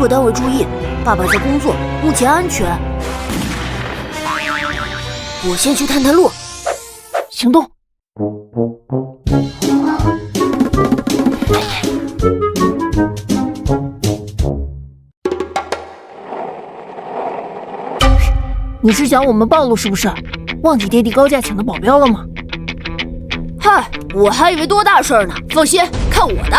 各单位注意，爸爸在工作，目前安全。我先去探探路。行动！你是想我们暴露是不是？忘记爹地高价请的保镖了吗？嗨，我还以为多大事呢。放心，看我的！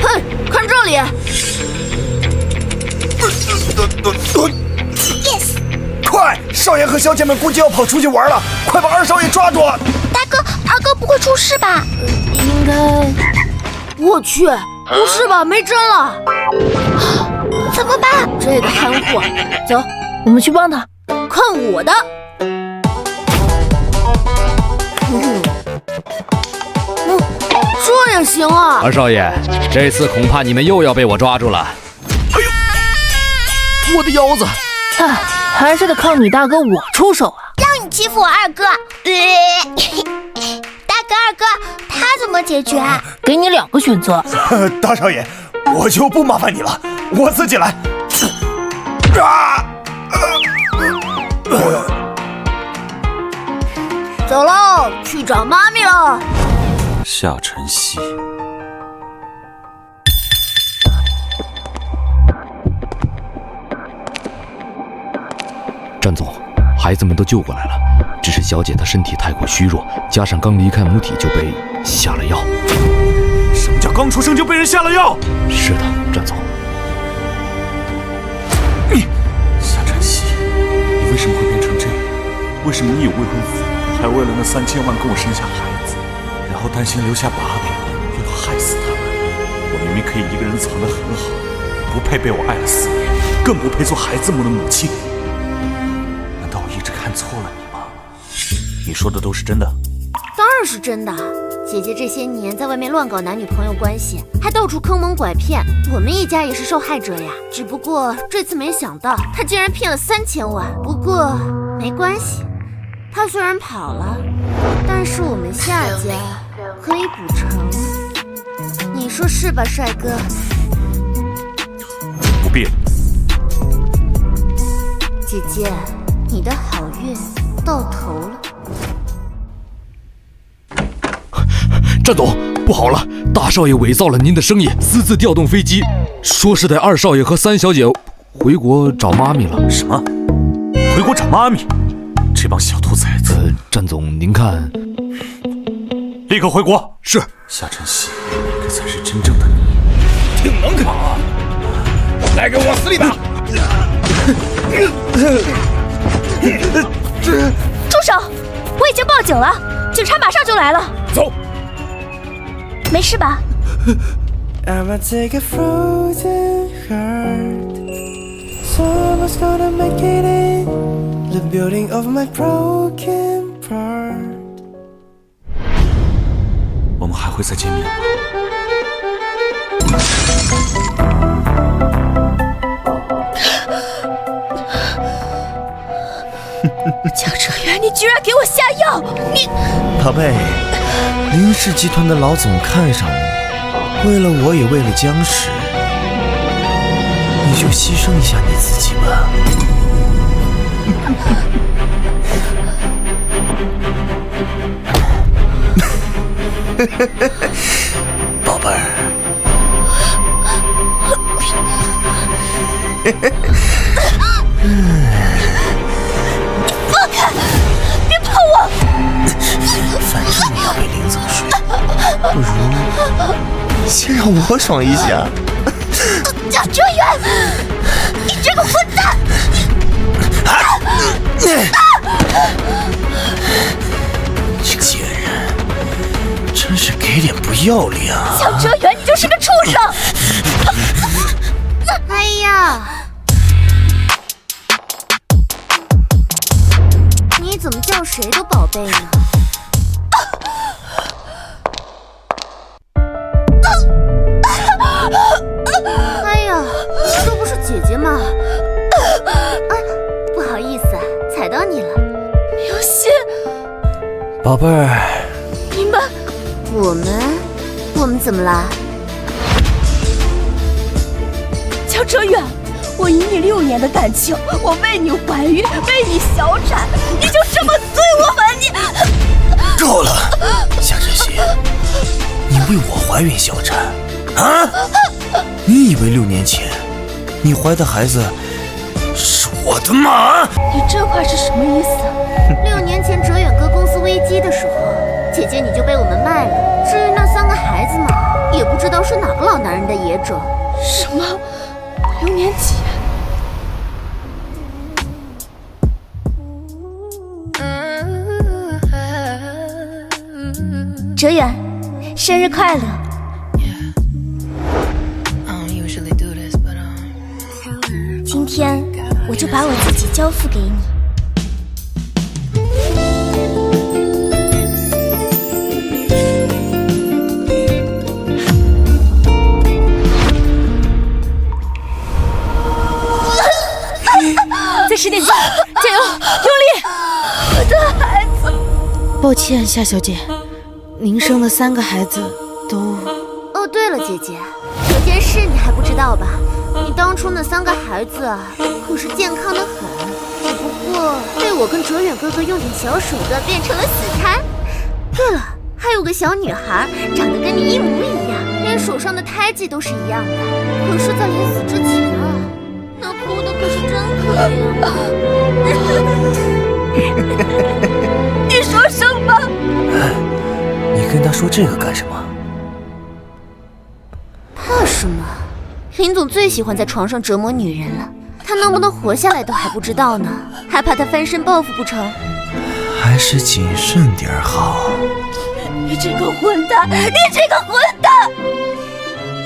哼，看这里！ Yes！ 快，少爷和小姐们估计要跑出去玩了，快把二少爷抓住！大哥，二哥不会出事吧？应该……我去，不是吧？没针了！怎么办？这个憨货，走，我们去帮他。看我的！这也行啊！二少爷，这次恐怕你们又要被我抓住了。哎呦，我的腰子！哎，还是得靠你大哥我出手啊！让你欺负我二哥，大哥二哥，他怎么解决啊？给你2个选择。大少爷，我就不麻烦你了，我自己来。走喽，去找妈咪了。夏晨曦，詹总，孩子们都救过来了，只是小姐她身体太过虚弱，加上刚离开母体就被下了药。什么叫刚出生就被人下了药？是的，詹总。夏晨曦，你为什么会变成这样？为什么你有未婚夫，还为了那3000万跟我生下孩子，然后担心留下把柄，又要害死他们？我明明可以一个人藏得很好，不配被我爱了4年，更不配做孩子们的母亲。难道我一直看错了你吗？你说的都是真的？当然是真的。姐姐这些年在外面乱搞男女朋友关系，还到处坑蒙拐骗，我们一家也是受害者呀。只不过这次没想到她竟然骗了3000万。不过没关系，她虽然跑了，但是我们夏家可以补偿。你说是吧，帅哥？不必了。姐姐，你的好运到头了。詹总，不好了！大少爷伪造了您的生意，私自调动飞机，说是带2少爷和3小姐回国找妈咪了。什么？回国找妈咪？这帮小兔崽子！詹总，您看，立刻回国。是。夏晨曦，哪个才是真正的你？挺能扛啊！来，给我往死里打！住手！我已经报警了，警察马上就来了。走。没事吧？ I'ma take a frozen heart. Someone's gonna make it in the building of my broken part. 我们还会再见面吗？江哲元，你居然给我下药！你，宝贝，林氏集团的老总看上你，为了我也为了江氏，你就牺牲一下你自己吧。宝贝儿。放开！别碰我！反正你要被林总睡，不如先让我爽一下。江哲元，你这个混蛋！这贱人，真是给脸不要脸啊！江哲元，你就是个畜生！哎呀！你怎么叫谁都宝贝呢？哎呀，都不是姐姐嘛！不好意思，踩到你了。刘鑫，宝贝儿，你们我们怎么啦？哲远，我以你6年的感情，我为你怀孕，为你小产，你就这么对我吗？你够了，夏晨曦，你为我怀孕小产啊？你以为6年前你怀的孩子是我的吗？你这话是什么意思？6年前哲远哥公司危机的时候，姐姐你就被我们卖了。至于那3个孩子嘛，也不知道是哪个老男人的野种。什么？6年前？哲远，生日快乐！今天我就把我自己交付给你。再使点劲，加油，用力！我的孩子，抱歉，夏小姐，您生的3个孩子都……哦，对了，姐姐，有件事你还不知道吧？你当初那3个孩子啊，可是健康的很，只不过被我跟哲远哥哥用点小手段变成了死胎。对了，还有个小女孩，长得跟你一模一样，连手上的胎记都是一样的。可是，在临死之前啊，那哭的可是真可怜啊！你说什么？你跟他说这个干什么？怕什么？林总最喜欢在床上折磨女人了，他能不能活下来都还不知道呢，还怕他翻身报复不成？还是谨慎点好。你这个混蛋！你这个混蛋！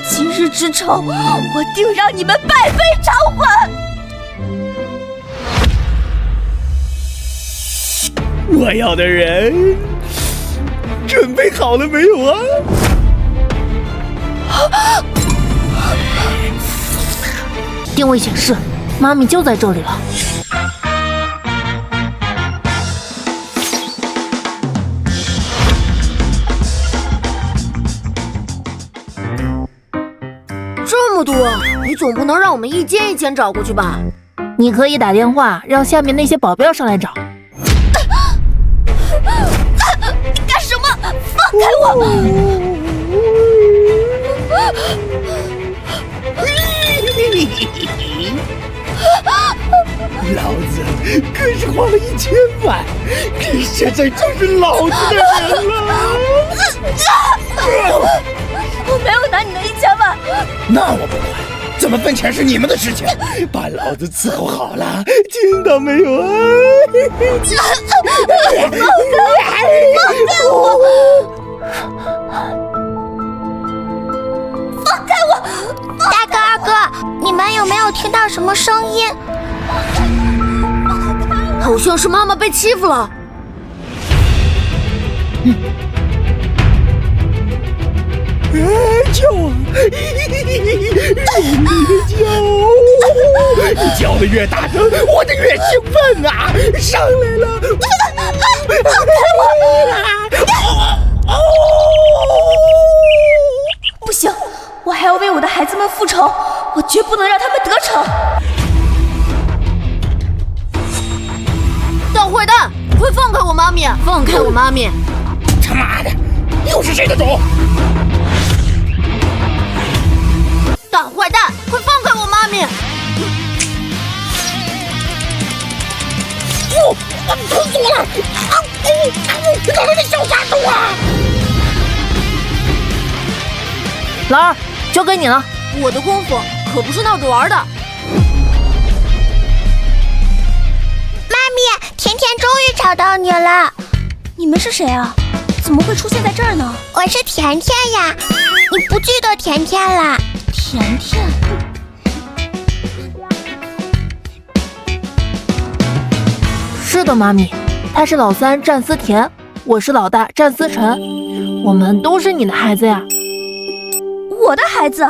今日之仇，我定让你们百倍偿还！我要的人准备好了没有啊？定位显示，妈咪就在这里了。这么多，你总不能让我们一间一间找过去吧？你可以打电话让下面那些保镖上来找。你干什么？放开我！老子可是花了1000万，你现在就是老子的人了。我没有拿你的1000万。那我不管，怎么分钱是你们的事情，把老子伺候好了，听到没有啊？放开我！大哥、二哥，你们有没有听到什么声音？好像是妈妈被欺负了。叫啊！用力的叫！你叫的越大声，我的越兴奋啊！上来了！不行，我还要为我的孩子们复仇，我绝不能让他们得逞！大坏蛋，快放开我妈咪！放开我妈咪！他妈的，又是谁的种？大坏蛋，快放开我妈咪！疼死我了！找到那小杀手啊！老二，交给你了。我的功夫可不是闹着玩的。妈咪，甜甜终于找到你了。你们是谁啊？怎么会出现在这儿呢？我是甜甜呀，你不记得甜甜啦？甜甜。是的，妈咪，他是老三战思甜，我是老大战思晨，我们都是你的孩子呀。我的孩子？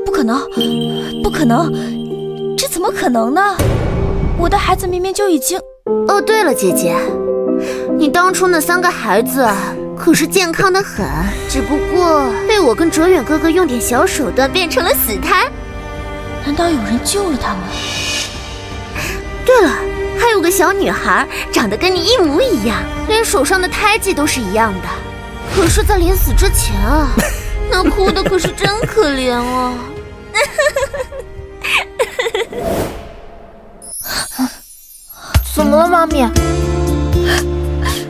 不可能，不可能，这怎么可能呢？我的孩子明明就已经……哦，对了，姐姐，你当初那3个孩子啊，可是健康的很，只不过被我跟哲远哥哥用点小手段变成了死胎。难道有人救了他们？对了，还有个小女孩，长得跟你一模一样，连手上的胎记都是一样的。可是，在临死之前啊，那哭的可是真可怜啊！怎么了，妈咪？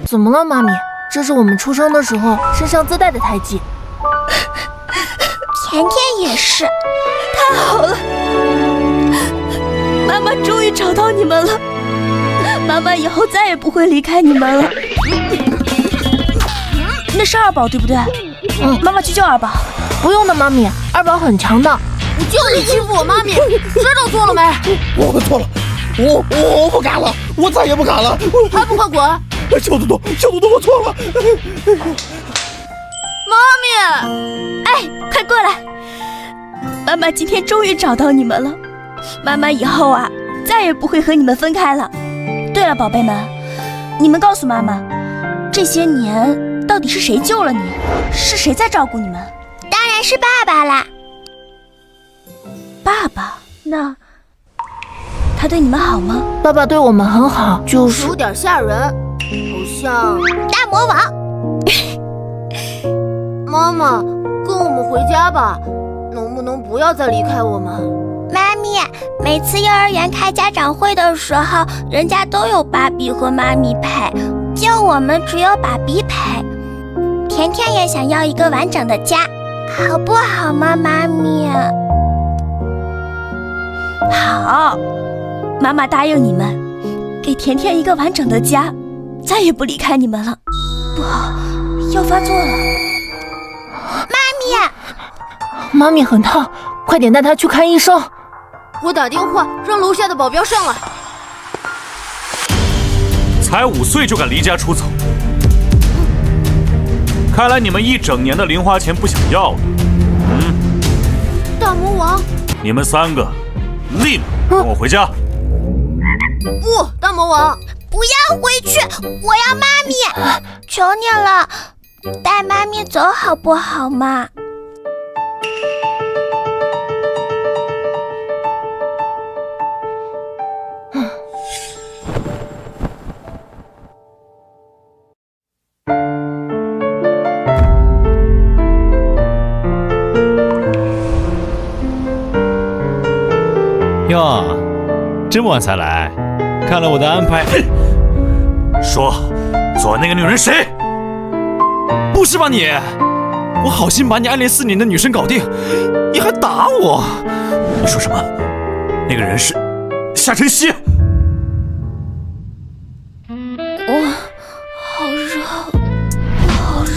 怎么了，妈咪？这是我们出生的时候身上自带的胎记。甜甜也是。太好了，妈妈终于找到你们了。妈妈以后再也不会离开你们了。那是二宝对不对？妈妈去叫二宝。不用的，妈咪，二宝很强的。就你欺负我妈咪，知道错了没？我错了，我不敢了，我再也不敢了。还不快滚！小嘟嘟，我错了。妈咪，哎，快过来！妈妈今天终于找到你们了。妈妈以后啊，再也不会和你们分开了。对了，宝贝们，你们告诉妈妈，这些年到底是谁救了你？是谁在照顾你们？当然是爸爸啦。爸爸？那他对你们好吗？爸爸对我们很好，就是有点吓人，好像大魔王。妈妈，跟我们回家吧，能不能不要再离开我们？妈咪，每次幼儿园开家长会的时候，人家都有爸比和妈咪陪，就我们只有爸比陪。甜甜也想要一个完整的家，好不好吗，妈咪？好，妈妈答应你们，给甜甜一个完整的家，再也不离开你们了。不好，要发作了。妈咪很烫，快点带她去看医生。我打电话让楼下的保镖上来。才5岁就敢离家出走，看来你们一整年的零花钱不想要了。大魔王，你们3个立马跟我回家。不，大魔王，不要回去，我要妈咪，求你了，带妈咪走好不好嘛？哟，这么晚才来，看了我的安排。说，昨晚那个女人谁？不是吧你？我好心把你暗恋4年的女生搞定，你还打我？你说什么？那个人是夏晨曦？好热，好热。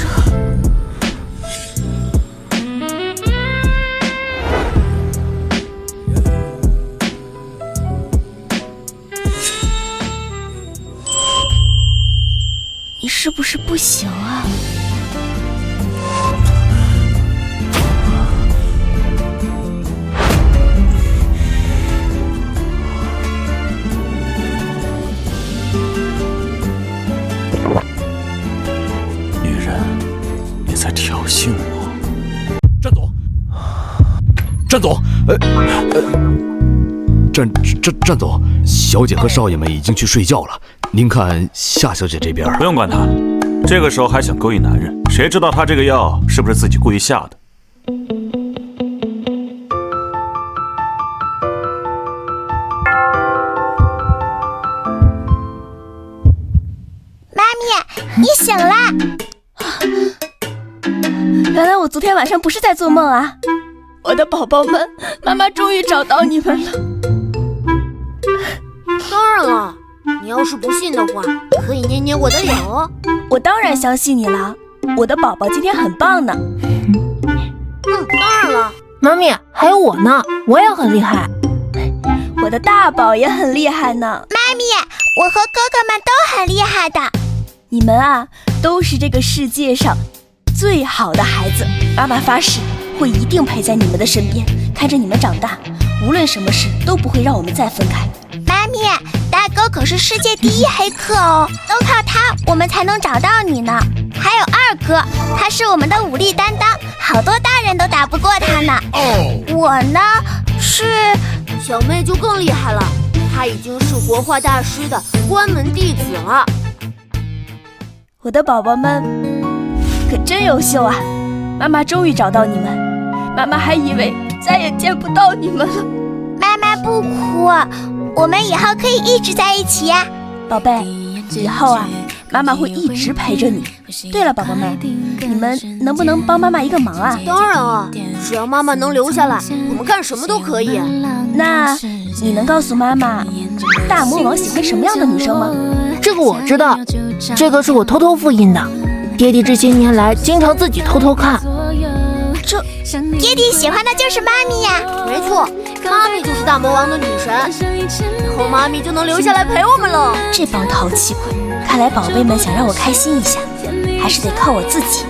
你是不是不行啊？女人，你在挑衅我？战总，战总，小姐和少爷们已经去睡觉了。您看夏小姐这边，不用管她，这个时候还想勾引男人，谁知道她这个药是不是自己故意下的？妈咪，你醒啦！原来我昨天晚上不是在做梦啊！我的宝宝们，妈妈终于找到你们了。当然了，你要是不信的话，可以捏捏我的脸哦。我当然相信你了，我的宝宝今天很棒呢。当然了，妈咪，还有我呢，我也很厉害。我的大宝也很厉害呢。妈咪，我和哥哥们都很厉害的。你们啊，都是这个世界上最好的孩子。妈妈发誓，会一定陪在你们的身边，看着你们长大，无论什么事都不会让我们再分开。妈咪，大哥可是世界第1黑客哦，都靠他我们才能找到你呢。还有二哥，他是我们的武力担当，好多大人都打不过他呢。我呢，是小妹就更厉害了，她已经是国画大师的关门弟子了。我的宝宝们可真优秀啊！妈妈终于找到你们，妈妈还以为再也见不到你们了。妈妈不哭，我们以后可以一直在一起呀。宝贝，以后啊，妈妈会一直陪着你。对了，宝宝们，你们能不能帮妈妈一个忙啊？当然啊，只要妈妈能留下来，我们干什么都可以。那你能告诉妈妈，大魔王喜欢什么样的女生吗？这个我知道，这个是我偷偷复印的。爹地这些年来经常自己偷偷看。爹地喜欢的就是妈咪呀。没错，妈咪就是大魔王的女神，以后妈咪就能留下来陪我们了。这帮淘气鬼，看来宝贝们想让我开心一下，还是得靠我自己。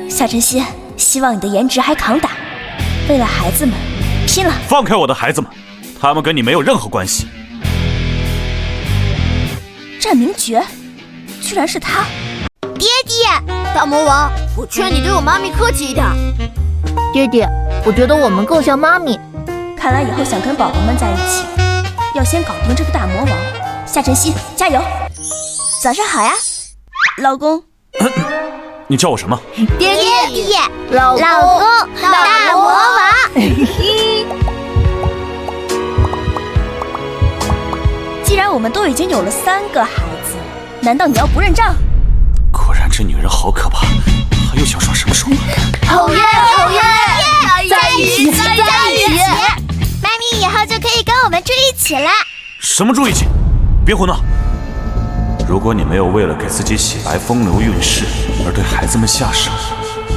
夏晨曦，希望你的颜值还扛打，为了孩子们拼了！放开我的孩子们，他们跟你没有任何关系。战明爵，居然是他！爹地，大魔王，我劝你对我妈咪客气一点。爹地，我觉得我们更像妈咪。看来以后想跟宝宝们在一起，要先搞定这个大魔王。夏晨曦，加油！早上好呀，老公。你叫我什么？爹地，老公，大魔王。既然我们都已经有了3个孩子，难道你要不认账？果然这女人好可怕，还又想耍什么手段？好耶，在一起！妈咪以后就可以跟我们住一起了。什么住一起？别胡闹！如果你没有为了给自己洗白风流韵事而对孩子们下手，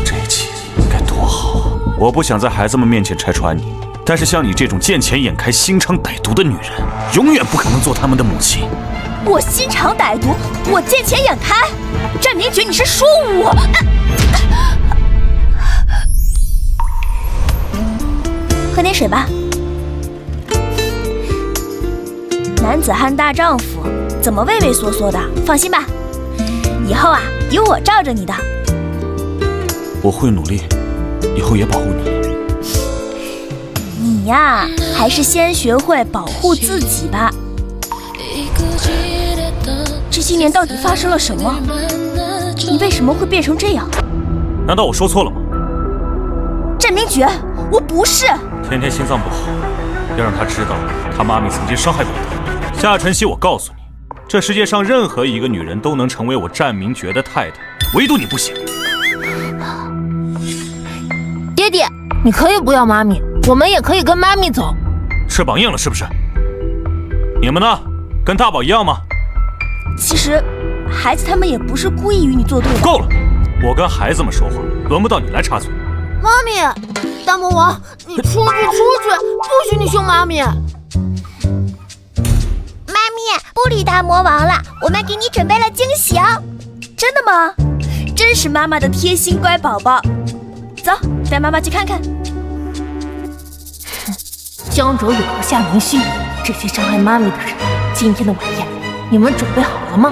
这一切该多好！我不想在孩子们面前拆穿你，但是像你这种见钱眼开、心肠歹毒的女人，永远不可能做他们的母亲。我心肠歹毒，我见钱眼开。战明爵，你是说我？喝点水吧。男子汉大丈夫，怎么畏畏缩缩的？放心吧，以后啊，有我罩着你的。我会努力，以后也保护你。你呀，还是先学会保护自己吧。这些年到底发生了什么？你为什么会变成这样？难道我说错了吗？战明爵，我不是。天天心脏不好，要让他知道他妈咪曾经伤害过他。夏晨曦，我告诉你，这世界上任何一个女人都能成为我战明爵的太太，唯独你不行。爹地，你可以不要妈咪，我们也可以跟妈咪走。翅膀硬了是不是？你们呢？跟大宝一样吗？其实，孩子他们也不是故意与你作对的。够了，我跟孩子们说话，轮不到你来插嘴。妈咪，大魔王，你出去，不许你凶妈咪。妈咪，不理大魔王了，我们给你准备了惊喜哦。真的吗？真是妈妈的贴心乖宝宝。走，带妈妈去看看。江哲宇和夏明熙，这些伤害妈咪的人，今天的晚宴，你们准备好了吗？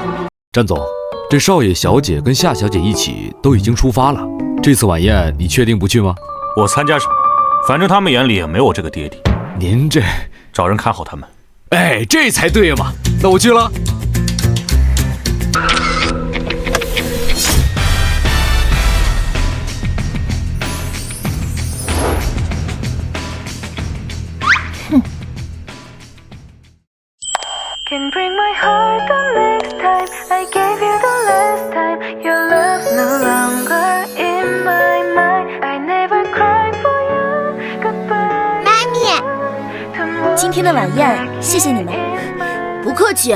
战总，这少爷小姐跟夏小姐一起都已经出发了，这次晚宴你确定不去吗？我参加什么？反正他们眼里也没有我这个爹地。您这找人看好他们。哎，这才对嘛！那我去了。Can bring my heart the next time I gave you the last time. Your love no longer in my mind. I never cry for you. Goodbye. 妈咪，今天的晚宴，谢谢你们。不客气。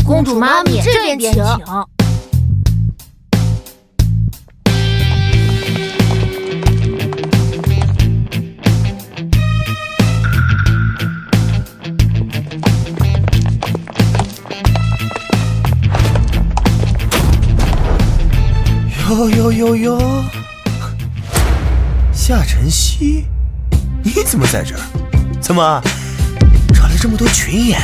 公主妈咪这边请。哟，夏晨曦，你怎么在这儿？怎么找来这么多群演？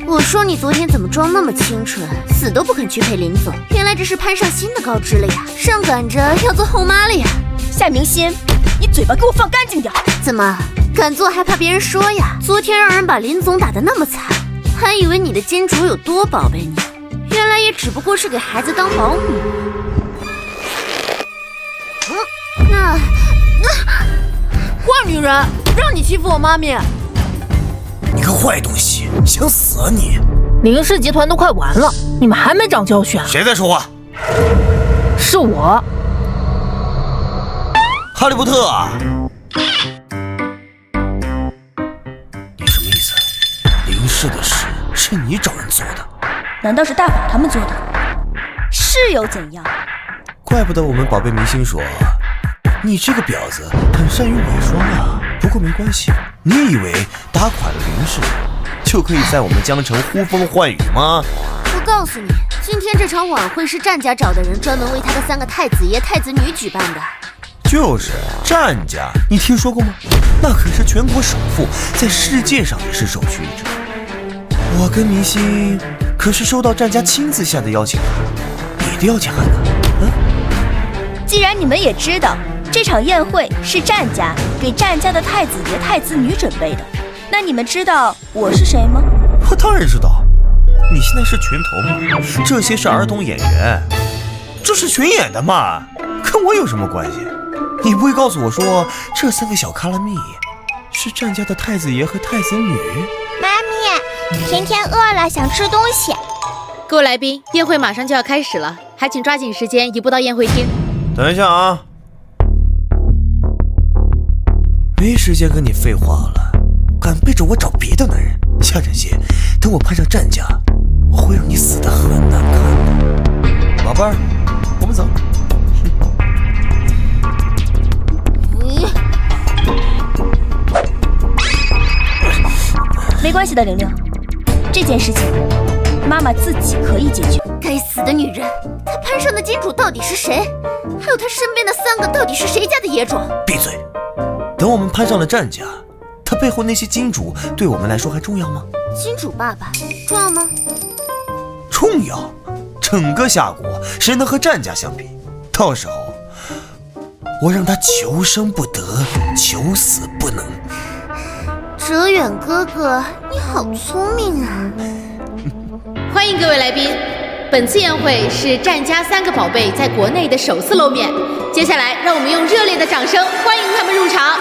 我说你昨天怎么装那么清纯，死都不肯去陪林总，原来这是攀上新的高枝了呀，上赶着要做后妈了呀。夏明心，你嘴巴给我放干净点。怎么敢做还怕别人说呀？昨天让人把林总打得那么惨，还以为你的金主有多宝贝你，原来也只不过是给孩子当保姆。坏女人，让你欺负我妈咪！你个坏东西，想死啊你！林氏集团都快完了，你们还没长教训啊？谁在说话？是我。哈利波特啊！你什么意思？林氏的事是你找人做的？难道是大宝他们做的？是又怎样？怪不得我们宝贝明星说，你这个婊子很善于伪装啊。不过没关系，你以为打垮了林氏，就可以在我们江城呼风唤雨吗？我告诉你，今天这场晚会是战家找的人专门为他的3个太子爷、太子女举办的。就是战家，你听说过吗？那可是全国首富，在世界上也是首屈一指。我跟明星可是收到战家亲自下的邀请函，你的邀请函呢？既然你们也知道这场宴会是战家给战家的太子爷、太子女准备的，那你们知道我是谁吗？我当然知道，你现在是群头嘛，这些是儿童演员，这是群演的嘛，跟我有什么关系？你不会告诉我说这3个小卡拉蜜是战家的太子爷和太子女？妈咪，甜甜饿了，想吃东西。各位来宾，宴会马上就要开始了，还请抓紧时间移步到宴会厅。等一下啊，没时间跟你废话了，敢背着我找别的男人，夏晨曦，等我攀上战家，我会让你死得很难看的。宝贝儿，我们走。没关系的，玲玲，这件事情妈妈自己可以解决。该死的女人，她攀上的金主到底是谁？还有她身边的3个到底是谁家的野种？闭嘴！等我们攀上了战家，他背后那些金主对我们来说还重要吗？金主爸爸重要吗？重要！整个夏国谁能和战家相比？到时候我让他求生不得，求死不能。哲远哥哥，你好聪明啊！欢迎各位来宾，本次宴会是战家3个宝贝在国内的首次露面，接下来让我们用热烈的掌声欢迎他们入场。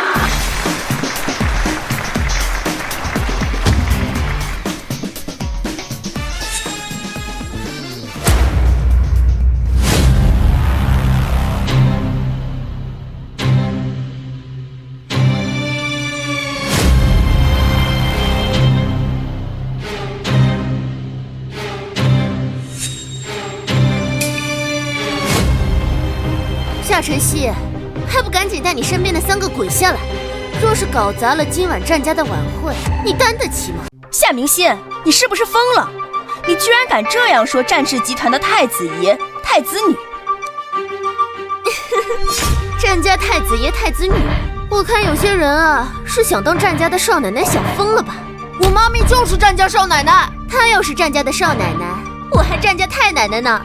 夏晨曦，还不赶紧带你身边的3个滚下来！若是搞砸了今晚战家的晚会，你担得起吗？夏明心，你是不是疯了？你居然敢这样说战氏集团的太子爷、太子女！战家太子爷、太子女，我看有些人啊是想当战家的少奶奶想疯了吧？我妈咪就是战家少奶奶，她要是战家的少奶奶，我还战家太奶奶呢。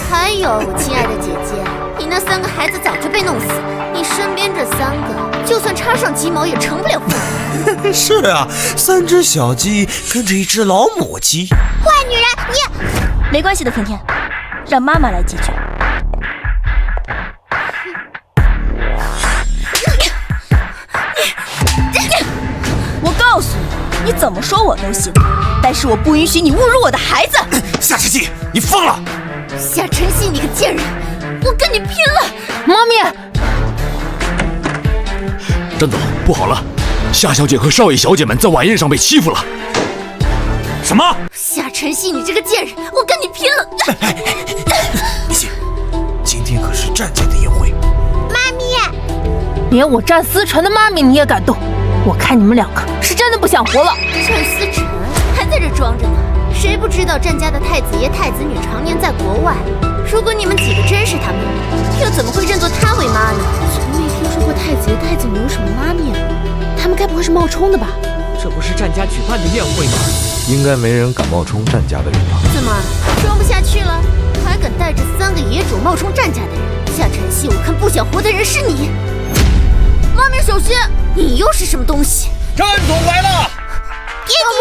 还有，亲爱的姐姐，你那3个孩子早就被弄死，你身边这3个，就算插上鸡毛也成不了凤。是啊，3只小鸡跟着一只老母鸡。坏女人，你没关系的，甜甜，让妈妈来解决。我告诉你，你怎么说我都行，但是我不允许你侮辱我的孩子。夏晨曦，你疯了！夏晨曦，你个贱人，我跟你拼了！妈咪，郑总，不好了，夏小姐和少爷小姐们在晚宴上被欺负了。什么？夏晨曦，你这个贱人，我跟你拼了！明星，今天可是战家的宴会。妈咪，连我战思成的妈咪你也敢动？我看你们2个是真的不想活了。战思成还在这装着呢。谁不知道战家的太子爷、太子女常年在国外？如果你们几个真是他们，又怎么会认作她为妈呢？从没听说过太子爷、太子女有什么妈咪啊？他们该不会是冒充的吧？这不是战家举办的宴会吗？应该没人敢冒充战家的人吧？怎么装不下去了？还敢带着3个野种冒充战家的人？夏晨曦，我看不想活的人是你。妈咪小心！你又是什么东西？战总来了！爹爹。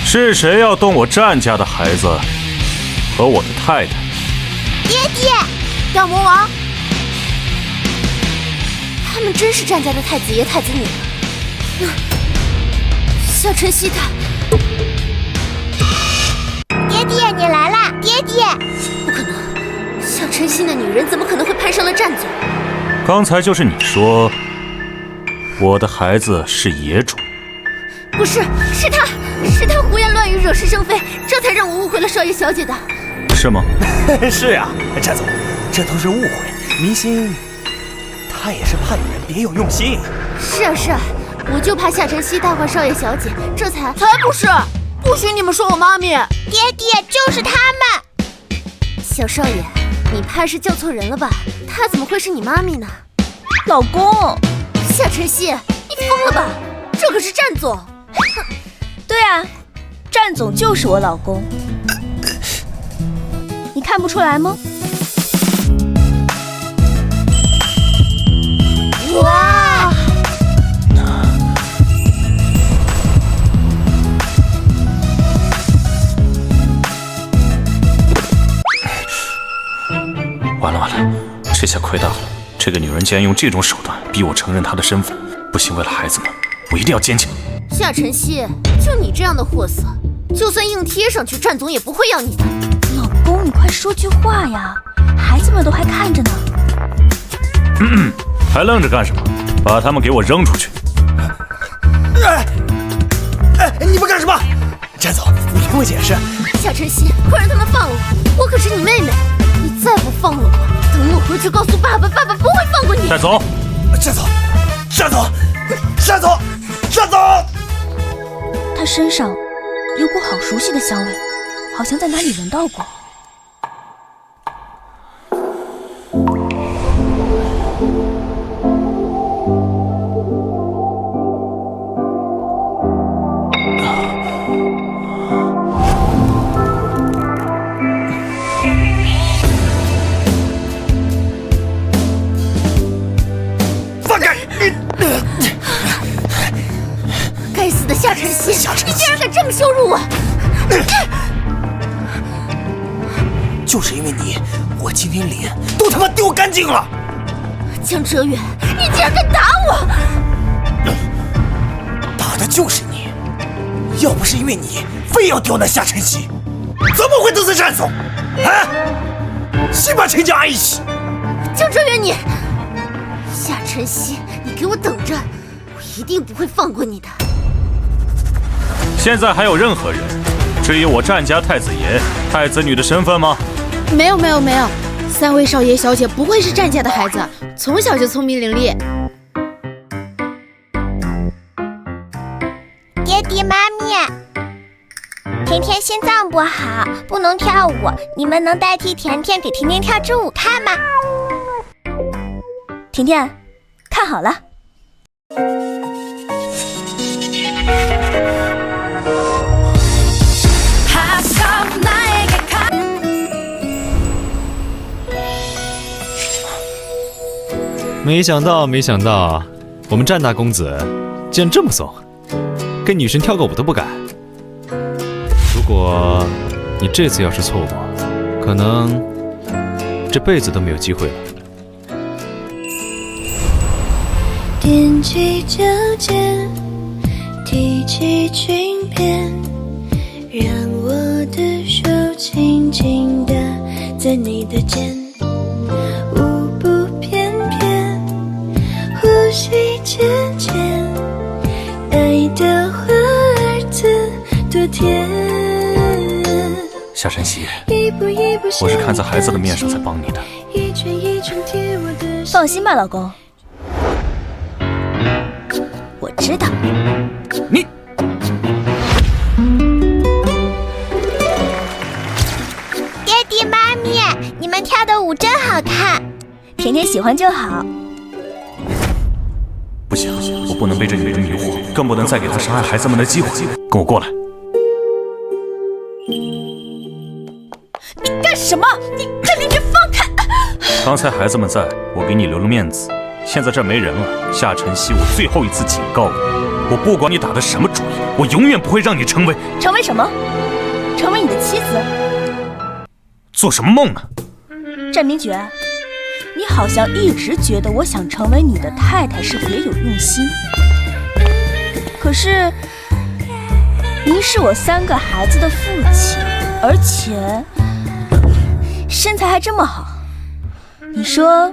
是谁要动我战家的孩子和我的太太？爹爹，大魔王，他们真是战家的太子爷太子女。夏晨曦他，爹爹你来啦！爹爹，不可能，夏晨曦那女人怎么可能会攀上了战总？刚才就是你说我的孩子是野种。不是，是他胡言乱语，惹是生非，这才让我误会了少爷小姐的。是吗？是呀，战总，这都是误会。明星他也是怕有人别有用心。是啊，我就怕夏晨曦带坏少爷小姐，这才不是，不许你们说我妈咪。爹爹，就是他们。小少爷，你怕是叫错人了吧？她怎么会是你妈咪呢？老公，夏晨曦，你疯了吧？这可是战总。对啊，战总就是我老公，你看不出来吗？哇！完了，这下亏大了！这个女人竟然用这种手段逼我承认她的身份，不行，为了孩子们，我一定要坚强。夏晨曦，就你这样的货色，就算硬贴上去，战总也不会要你的。老公，你快说句话呀，孩子们都还看着呢。还愣着干什么？把他们给我扔出去！你们干什么？战总，你听我解释。夏晨曦，快让他们放了我，我可是你妹妹，你再不放了我，等我回去告诉爸爸，爸爸不会放过你。带走！战总，他身上有股好熟悉的香味，好像在哪里闻到过。放开！该死的夏晨曦，你竟然敢这么羞辱我！就是因为你，我今天脸都他妈丢干净了。江哲远，你竟然敢打我！打的就是你，要不是因为你非要刁难夏晨曦，怎么会得罪战总？啊！先把陈家安一起。江哲远，你夏晨曦，你给我等着，我一定不会放过你的。现在还有任何人质疑我战家太子爷、太子女的身份吗？没有，3位少爷小姐不会是战家的孩子，从小就聪明伶俐。爹地妈咪，甜甜心脏不好，不能跳舞，你们能代替甜甜给甜甜跳支舞看吗？甜甜，看好了。没想到，我们战大公子竟然这么怂，跟女神跳个舞都不敢。如果你这次要是错过，可能这辈子都没有机会了。踮起脚尖，提起裙边，让我的手轻轻地在你的肩，舞步翩翩，呼吸渐渐，爱的花儿子多甜。夏晨曦，我是看在孩子的面上才帮你的。放心吧，老公，我知道。你爹地妈咪，你们跳的舞真好看。甜甜喜欢就好。不行，我不能被这女人迷惑，更不能再给她伤害孩子们的机会。跟我过来。你干什么？你占明觉放开！刚才孩子们在，我给你留了面子。现在这儿没人了，夏晨曦，我最后一次警告你，我不管你打的什么主意，我永远不会让你成为什么？成为你的妻子？做什么梦呢？占明觉，你好像一直觉得我想成为你的太太是别有用心，可是您是我3个孩子的父亲，而且身材还这么好，你说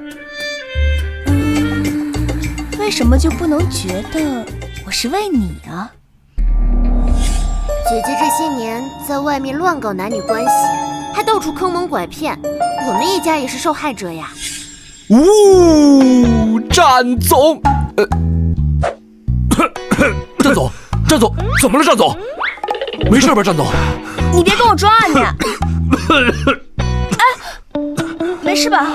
为什么就不能觉得我是为你啊？姐姐这些年在外面乱搞男女关系，还到处坑蒙拐骗，我们一家也是受害者呀。战总，战总，怎么了？战总，没事吧？战总，你别跟我装啊你！哎，没事吧？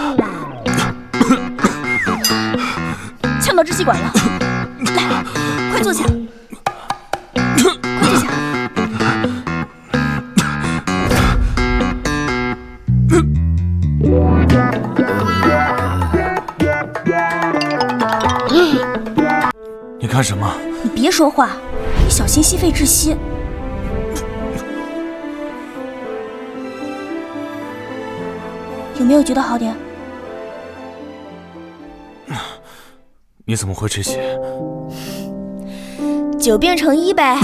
呛到支气管了，来，快坐下，快坐下。你干什么？你别说话，你小心吸肺窒息。有没有觉得好点？你怎么会这些？久病成医呗。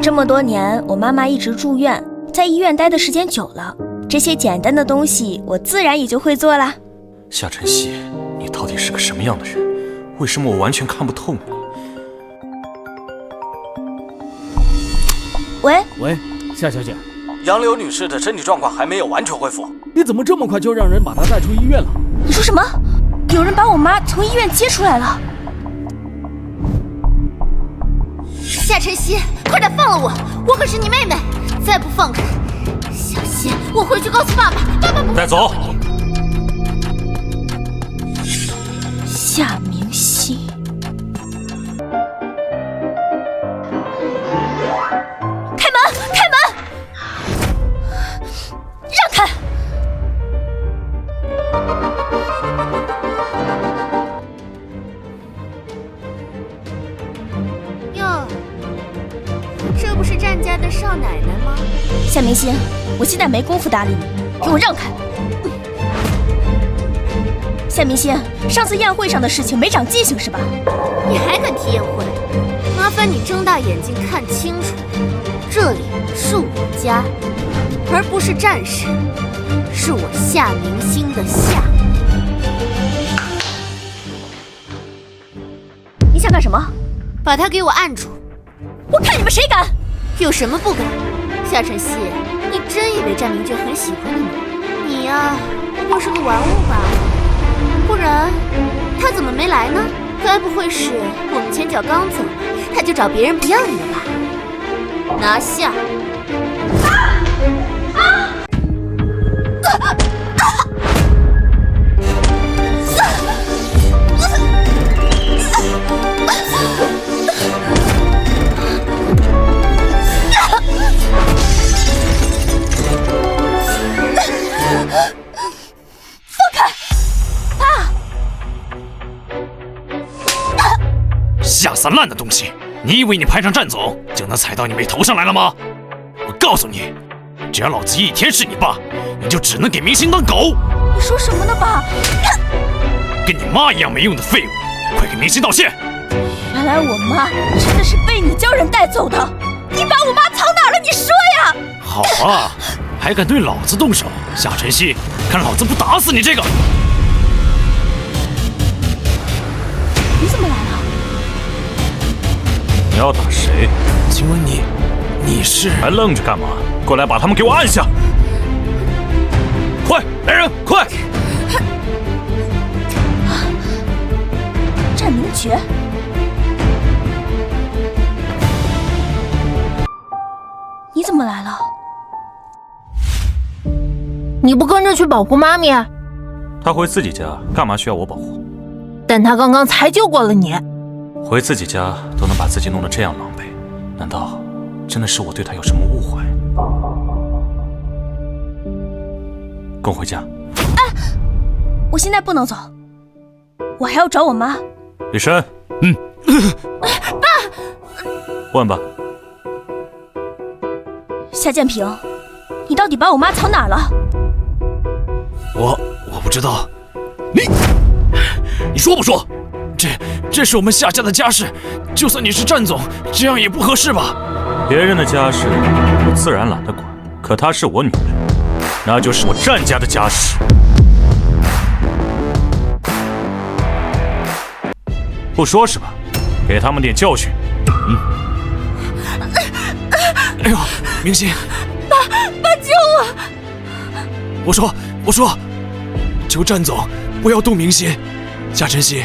这么多年，我妈妈一直住院，在医院待的时间久了，这些简单的东西我自然也就会做啦。夏晨曦，你到底是个什么样的人？为什么我完全看不透你？喂，夏小姐，杨柳女士的身体状况还没有完全恢复。你怎么这么快就让人把她带出医院了？你说什么？有人把我妈从医院接出来了？夏晨曦，快点放了我！我可是你妹妹，再不放开，小心我回去告诉爸爸。爸爸不带走。夏明熙，开门！开门！让开！哟，这不是战家的少奶奶吗？夏明熙，我现在没工夫搭理你，给我让开！夏明熙，上次宴会上的事情没长记性是吧？你还敢提宴会？麻烦你睁大眼睛看清楚，这里是我家，而不是战士，是我夏明星的夏。你想干什么？把他给我按住！我看你们谁敢！有什么不敢？夏晨曦，你真以为战明觉很喜欢你吗？你呀，不过是个玩物罢了。不然他怎么没来呢？该不会是我们前脚刚走了，他就找别人不要你了吧？拿下！下三滥的东西！你以为你攀上战总就能踩到你妹头上来了吗？我告诉你，只要老子一天是你爸，你就只能给明星当狗！你说什么呢，爸？跟你妈一样没用的废物！快给明星道歉！原来我妈真的是被你叫人带走的！你把我妈藏哪儿了？你说呀！好啊，还敢对老子动手？夏晨曦，看老子不打死你这个！你怎么来了？你要打谁？请问你是？还愣着干嘛？过来把他们给我按下！快，来人，快！战明觉，你怎么来了？你不跟着去保护妈咪？他回自己家，干嘛需要我保护？但他刚刚才救过了你。回自己家都能把自己弄得这样狼狈，难道真的是我对他有什么误会？跟我回家。我现在不能走，我还要找我妈。李深，爸，问吧。夏建平，你到底把我妈藏哪儿了？我不知道。你说不说？这是我们夏家的家事，就算你是战总，这样也不合适吧？别人的家事我自然懒得管，可她是我女人，那就是我战家的家事。不说是吧？给他们点教训。哎呦，明心，爸救我！我说，求战总不要动明心。夏晨曦，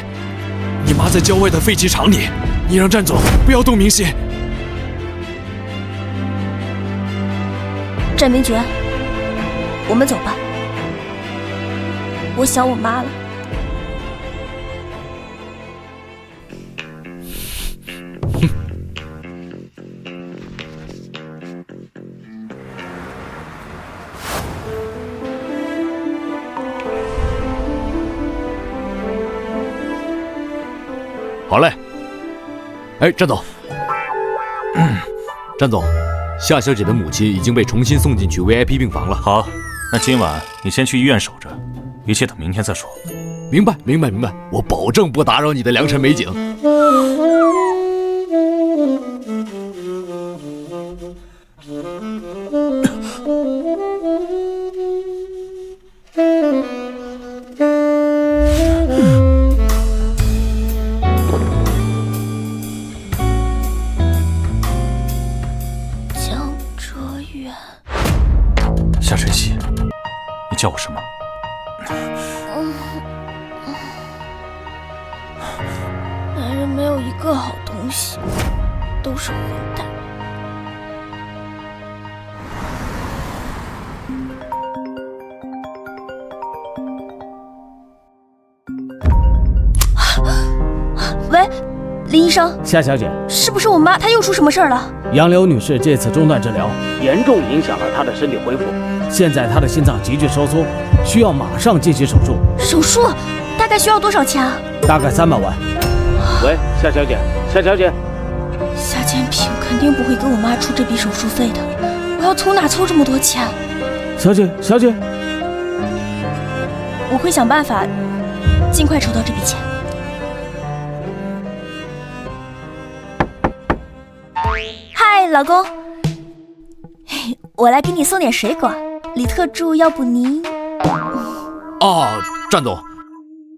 你妈在郊外的废弃厂里，你让战总不要动明心。战明觉，我们走吧。我想我妈了。好嘞。哎，战总，战总，夏小姐的母亲已经被重新送进去 VIP 病房了。好，那今晚你先去医院守着，一切等明天再说。明白，我保证不打扰你的良辰美景。夏晨曦，你叫我什么？男人没有一个好东西，都是混蛋。喂，林医生。夏小姐，是不是我妈？她又出什么事儿了？杨柳女士这次中断治疗，严重影响了她的身体恢复。现在她的心脏急剧收缩，需要马上进行手术。手术大概需要多少钱啊？大概300万。喂，夏小姐，夏小姐。夏建平肯定不会给我妈出这笔手术费的，我要从哪凑这么多钱？小姐，小姐，我会想办法尽快筹到这笔钱。嗨，老公，我来给你送点水果，李特助，要不您……啊，战总，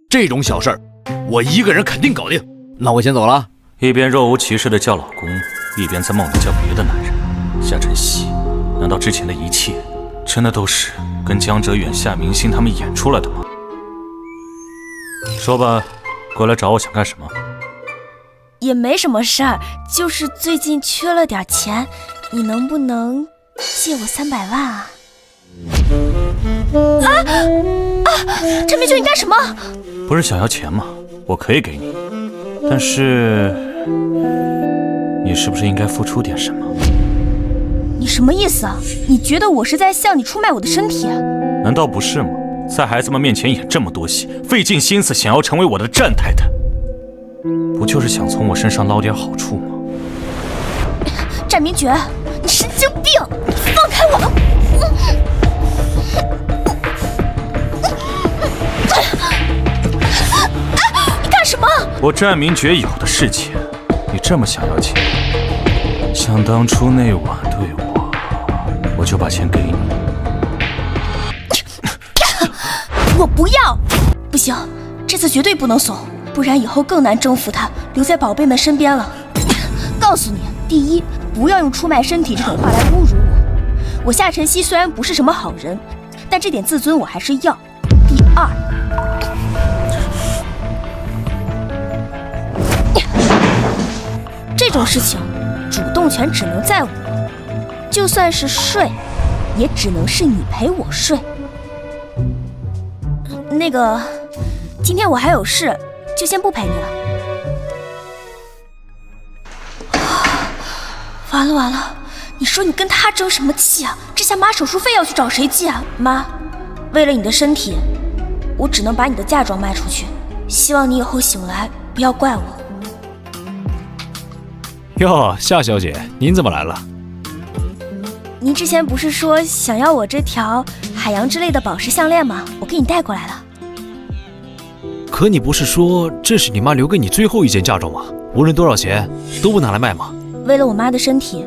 这种小事儿我一个人肯定搞定。那我先走了。一边若无其事的叫老公，一边在梦里叫别的男人。夏晨曦，难道之前的一切真的都是跟江哲远、夏明星他们演出来的吗？说吧，过来找我想干什么？也没什么事儿，就是最近缺了点钱，你能不能借我300万啊？陈明轩，你干什么？不是想要钱吗？我可以给你，但是你是不是应该付出点什么？你什么意思啊？你觉得我是在向你出卖我的身体？难道不是吗？在孩子们面前演这么多戏，费尽心思想要成为我的战太太，不就是想从我身上捞点好处吗？战明觉，你神经病！放开我！你干什么？我战明觉有的是钱，你这么想要钱，想当初那晚对我就把钱给你。我不要！不行，这次绝对不能怂，不然以后更难征服他，留在宝贝们身边了。告诉你，第一，不要用出卖身体这种话来侮辱我。我夏晨曦虽然不是什么好人，但这点自尊我还是要。第二，这种事情主动权只能在我，就算是睡，也只能是你陪我睡。那个，今天我还有事，就先不陪你了。完了完了，你说你跟他争什么气啊？这下妈手术费要去找谁寄啊？妈，为了你的身体，我只能把你的嫁妆卖出去。希望你以后醒来不要怪我。哟，夏小姐，您怎么来了？您之前不是说想要我这条海洋之类的宝石项链吗？我给你带过来了。可你不是说这是你妈留给你最后一件嫁妆吗？无论多少钱都不拿来卖吗？为了我妈的身体，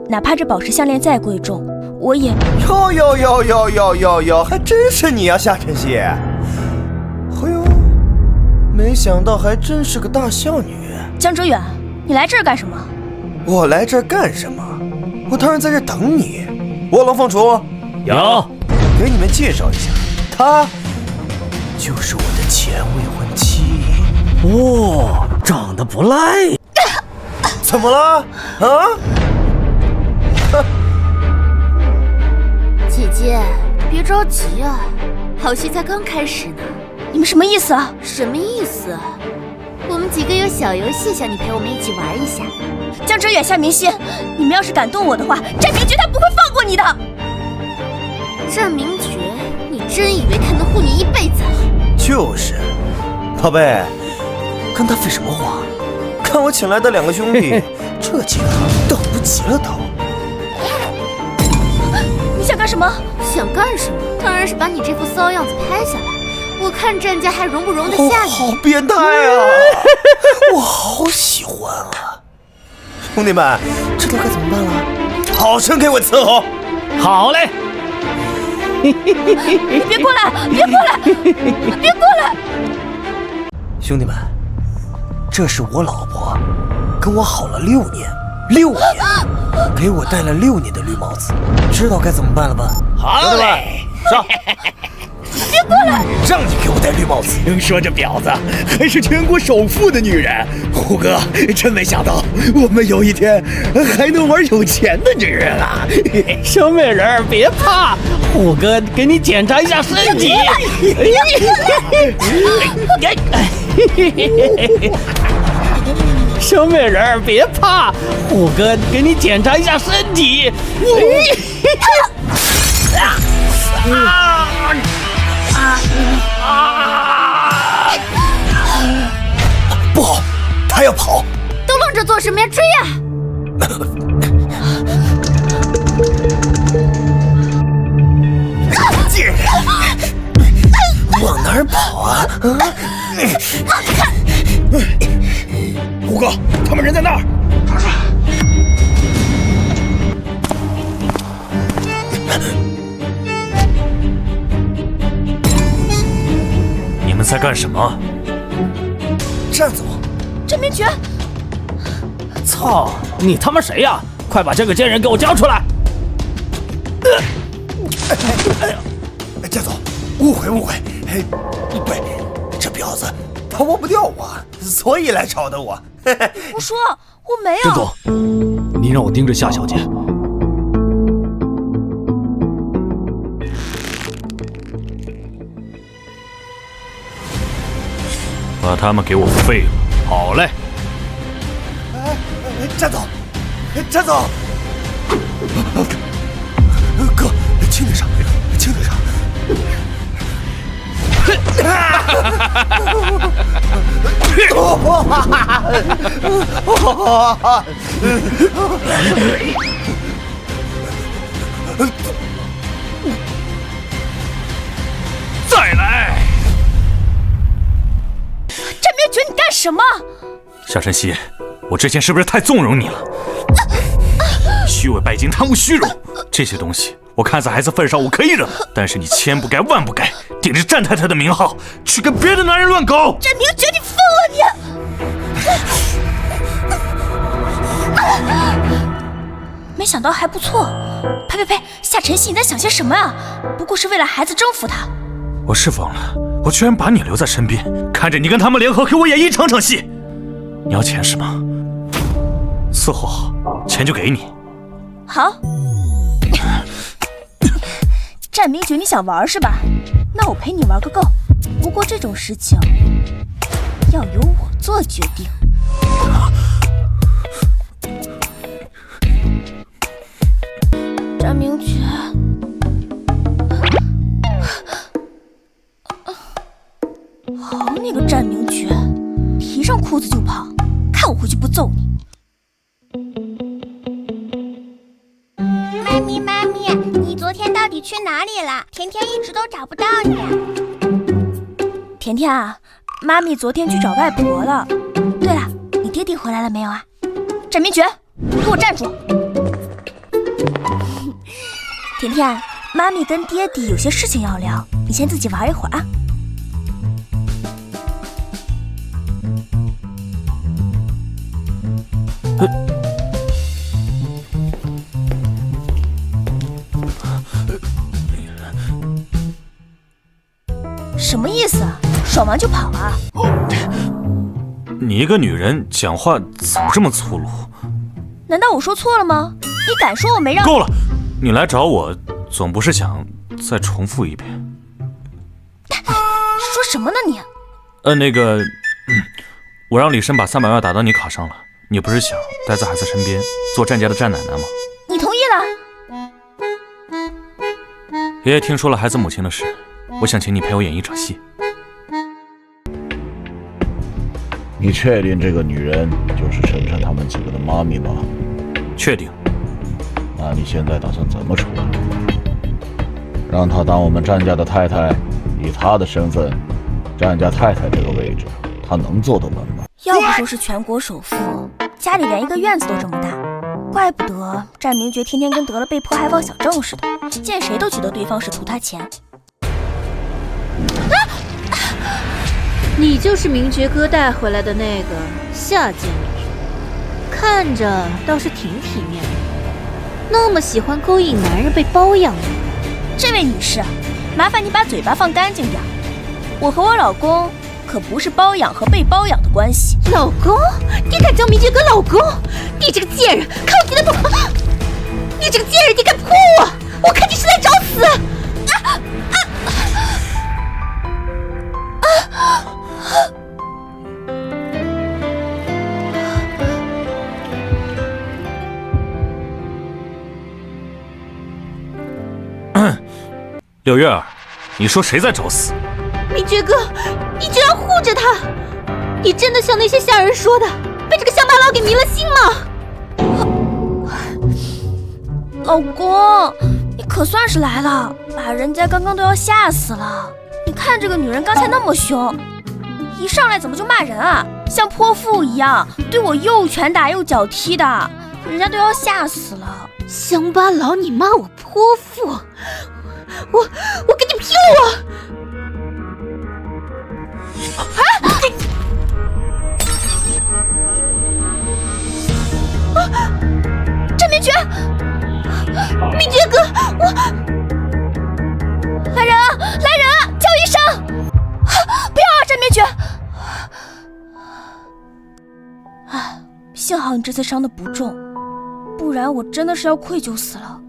哪怕这宝石项链再贵重，我也……哟，还真是你啊，夏晨曦！哎呦，没想到还真是个大孝女。江哲远，你来这儿干什么？我来这儿干什么？我当然在这儿等你。我龙凤雏有，给你们介绍一下，她就是我的前未婚妻。哦，长得不赖。怎么了？啊？姐姐，别着急啊，好戏才刚开始呢。你们什么意思啊？什么意思？我们几个有小游戏，想你陪我们一起玩一下。江哲远、夏明熙，你们要是敢动我的话，战明爵他不会放过你的。战明爵，你真以为他能护你一辈子？就是，宝贝，跟他废什么话？看我请来的2个兄弟，这几个等不及了都。你想干什么？想干什么？当然是把你这副骚样子拍下来。我看战家还容不容得下你？好变态啊！我好喜欢啊！兄弟们，知道该怎么办了？好生给我伺候！好嘞！别过来！别过来！别过来！兄弟们，这是我老婆，跟我好了6年，给我戴了6年的绿帽子，知道该怎么办了吧？好嘞！上！别过来！让你给我戴绿帽子！听说这婊子还是全国首富的女人，虎哥真没想到我们有一天还能玩有钱的女人啊！小美人别怕，虎哥给你检查一下身体。小美人别怕，虎哥给你检查一下身体。不好，他要跑！都愣着做什么呀？追呀！贱人，往哪儿跑啊？虎哥，他们人在那儿。你们在干什么？站住！战明爵！操，你他妈谁呀？快把这个贱人给我交出来！家总，误会。对，这婊子她忘不掉我，所以来找的我。我说我没有。郑总，你让我盯着夏小姐。把他们给我废了！好嘞。站总，哥，轻点上。再来！战明爵，你干什么？夏晨曦，我之前是不是太纵容你了？虚伪拜金、贪污虚荣，这些东西我看在孩子份上我可以忍，但是你千不该万不该顶着战太太的名号去跟别的男人乱搞。战明爵，你疯了你！没想到还不错。呸！夏晨曦，你在想些什么啊？不过是为了孩子征服他。我是疯了，我居然把你留在身边，看着你跟他们联合给我演一场戏。你要钱是吗？伺候好，钱就给你。好。战明爵，你想玩是吧？那我陪你玩个够。不过这种事情要由我做决定。詹明觉，好你个詹明觉，提上裤子就跑，看我回去不揍你！妈咪，你昨天到底去哪里了？甜甜一直都找不到你。甜甜啊，妈咪昨天去找外婆了。对了，你爹地回来了没有啊？詹明觉，给我站住！甜甜，妈咪跟爹地有些事情要聊，你先自己玩一会儿啊。什么意思啊？爽完就跑啊？你一个女人讲话怎么这么粗鲁？难道我说错了吗？你敢说我没让？够了！你来找我，总不是想再重复一遍？说什么呢你？我让李生把300万打到你卡上了，你不是想待在孩子身边，做站家的站奶奶吗？你同意了？爷爷听说了孩子母亲的事，我想请你陪我演一场戏。你确定这个女人就是晨晨他们几个的妈咪吗？确定。那你现在打算怎么处理？让她当我们站家的太太，以她的身份，站家太太这个位置，她能坐得稳吗？要不说是全国首富，家里连一个院子都这么大，怪不得詹明觉天天跟得了被迫害妄想症似的，见谁都觉得对方是图他钱。你就是明觉哥带回来的那个下贱女人，看着倒是挺体面的，那么喜欢勾引男人被包养的。这位女士，麻烦你把嘴巴放干净点。我和我老公可不是包养和被包养的关系。老公？你敢叫明觉哥老公？你这个贱人，看我今天不！你这个贱人，你敢扑我！我看你是来找死！柳月儿，你说谁在找死？明觉哥，你居然护着他！你真的像那些下人说的，被这个乡巴佬给迷了心吗？老公，你可算是来了，把人家刚刚都要吓死了。你看这个女人刚才那么凶，一上来怎么就骂人啊？像泼妇一样，对我又拳打又脚踢的，人家都要吓死了。乡巴佬，你骂我泼妇，我跟你拼了！詹明觉，明觉哥，来人啊，来人啊，叫医生！不要啊，詹明觉！幸好你这次伤得不重，不然我真的是要愧疚死了。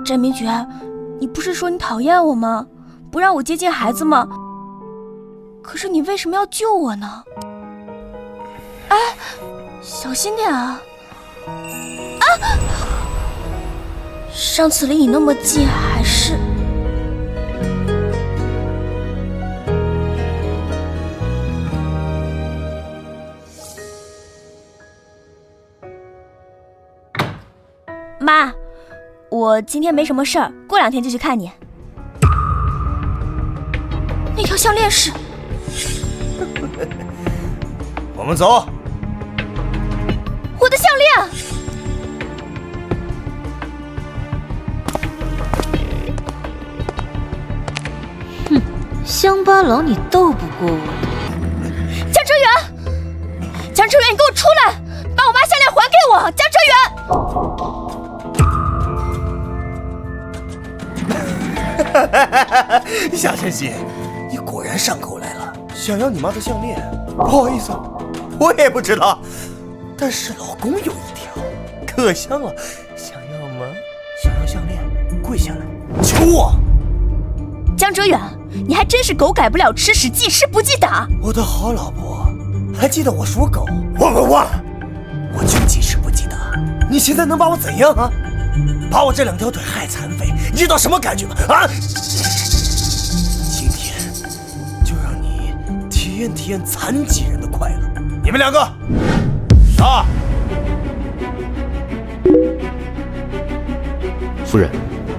詹明觉，你不是说你讨厌我吗？不让我接近孩子吗？可是你为什么要救我呢？哎，小心点啊！上次离你那么近，还是……妈，我今天没什么事儿，过2天就去看你。那条项链是……我们走。我的项链！哼，乡巴佬，你斗不过我。江哲远，江哲远，你给我出来，把我妈项链还给我！江哲远。夏晨曦，你果然上钩来了，想要你妈的项链。不好意思，我也不知道，但是老公有一条，可香了。想要吗？想要项链，跪下来求我。江哲远，你还真是狗改不了吃屎，记吃不记打。我的好老婆，还记得我属狗？忘了，我就记吃不记打。你现在能把我怎样啊？把我这2条腿害残废，你知道什么感觉吗？啊！今天就让你体验残疾人的快乐。你们2个上。夫人，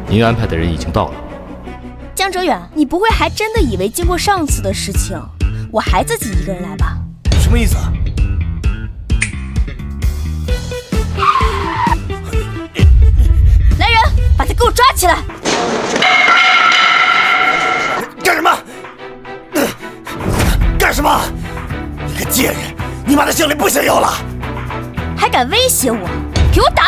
您安排的人已经到了。江哲远，你不会还真的以为经过上次的事情，我还自己一个人来吧？什么意思啊？来人，把他给我抓起来！干什么？干什么？你个贱人！你妈的项链不想要了？还敢威胁我？给我打！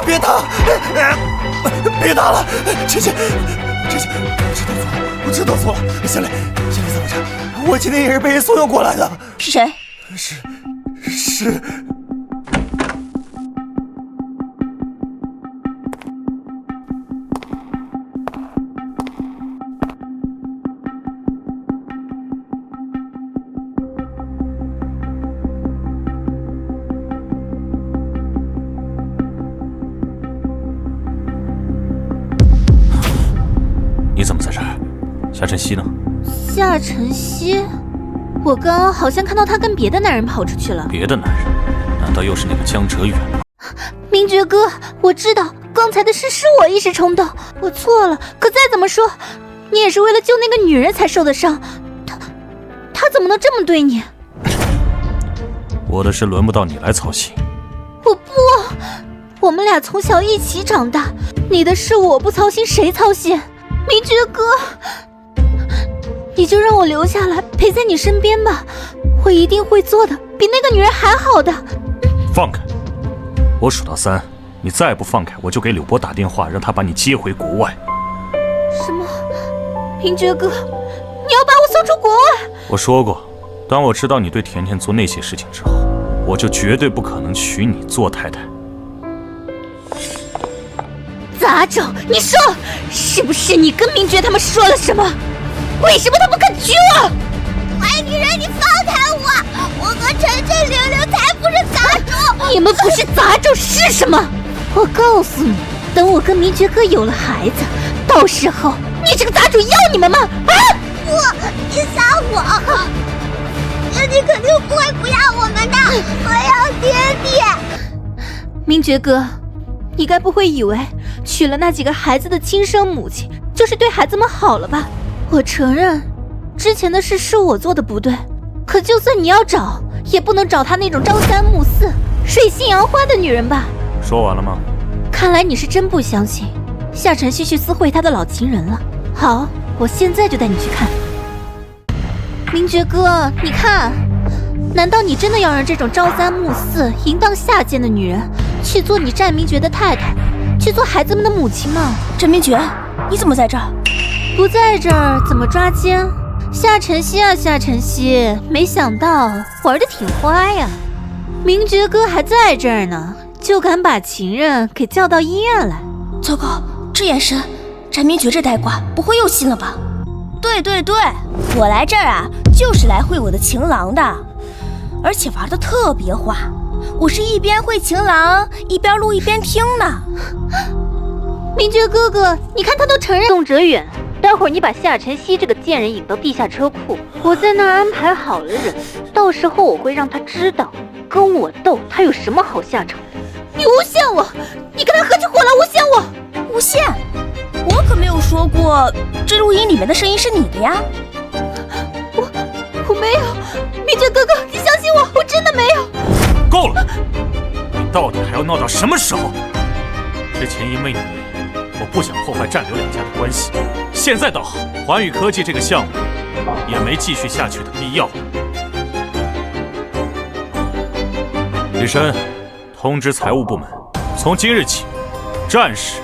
别打！别打了！这些，我知道错了。项链怎么着？我今天也是被人怂恿过来的。是谁？是。你怎么在这儿？夏晨曦呢？夏晨曦，我刚刚好像看到他跟别的男人跑出去了。别的男人？难道又是那个江哲远吗？明觉哥，我知道刚才的事是我一时冲动，我错了。可再怎么说，你也是为了救那个女人才受的伤，他怎么能这么对你？我的事轮不到你来操心。我不，我们俩从小一起长大，你的事我不操心谁操心？明觉哥，你就让我留下来陪在你身边吧，我一定会做的比那个女人还好的。放开！我数到3，你再不放开，我就给柳波打电话，让他把你接回国外。什么？明觉哥，你要把我送出国外？我说过，当我知道你对甜甜做那些事情之后，我就绝对不可能娶你做太太。杂种，你说是不是你跟明觉他们说了什么？为什么他不肯娶我？坏女人，你放开我！我和晨晨、玲玲才不是杂种！你们不是杂种是什么？我告诉你，等我跟明觉哥有了孩子，到时候你这个杂种要你们吗？啊！你撒谎！爹爹肯定不会不要我们的，我要爹爹！明觉哥，你该不会以为娶了那几个孩子的亲生母亲就是对孩子们好了吧？我承认，之前的事是我做的不对，可就算你要找，也不能找她那种朝三暮四、水性杨花的女人吧？说完了吗？看来你是真不相信夏晨曦去私会他的老情人了。好，我现在就带你去看。明觉哥，你看，难道你真的要让这种朝三暮四、淫荡下贱的女人去做你战明觉的太太，去做孩子们的母亲吗？战明觉，你怎么在这儿？不在这儿怎么抓奸？夏晨曦啊，夏晨曦，没想到玩得挺花呀！明觉哥还在这儿呢，就敢把情人给叫到医院来。糟糕，这眼神，战明觉这呆瓜不会又信了吧？对，我来这儿啊，就是来会我的情郎的，而且玩得特别花。我是一边会情郎，一边录一边听呢。明觉哥哥，你看他都承认。宋哲远，待会儿你把夏晨曦这个贱人引到地下车库，我在那儿安排好了人，到时候我会让他知道，跟我斗他有什么好下场。你诬陷我，你跟他合起伙来诬陷我！诬陷？我可没有说过这录音里面的声音是你的呀。我没有，明觉哥哥，你相信我，我真的没有。够了！你到底还要闹到什么时候？之前因为你，我不想破坏战柳两家的关系，现在倒好，环宇科技这个项目也没继续下去的必要。李深，通知财务部门，从今日起，暂时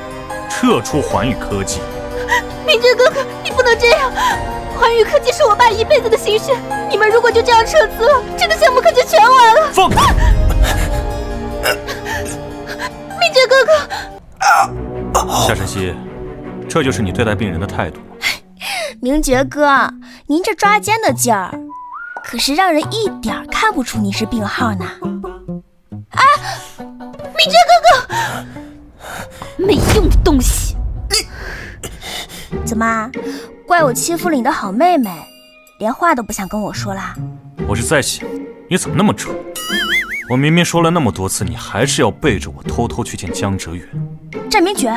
撤出环宇科技。明觉哥哥，你不能这样！环宇科技是我爸一辈子的心血，你们如果就这样撤资了，这个项目可就全完了。放开！明觉哥哥。这就是你对待病人的态度吗？明觉哥，您这抓奸的劲儿，可是让人一点看不出你是病号呢。啊，明觉哥哥，没用的东西！怎么，怪我欺负了你的好妹妹，连话都不想跟我说啦？我是在想，你怎么那么蠢？我明明说了那么多次，你还是要背着我偷偷去见江哲远。战明觉，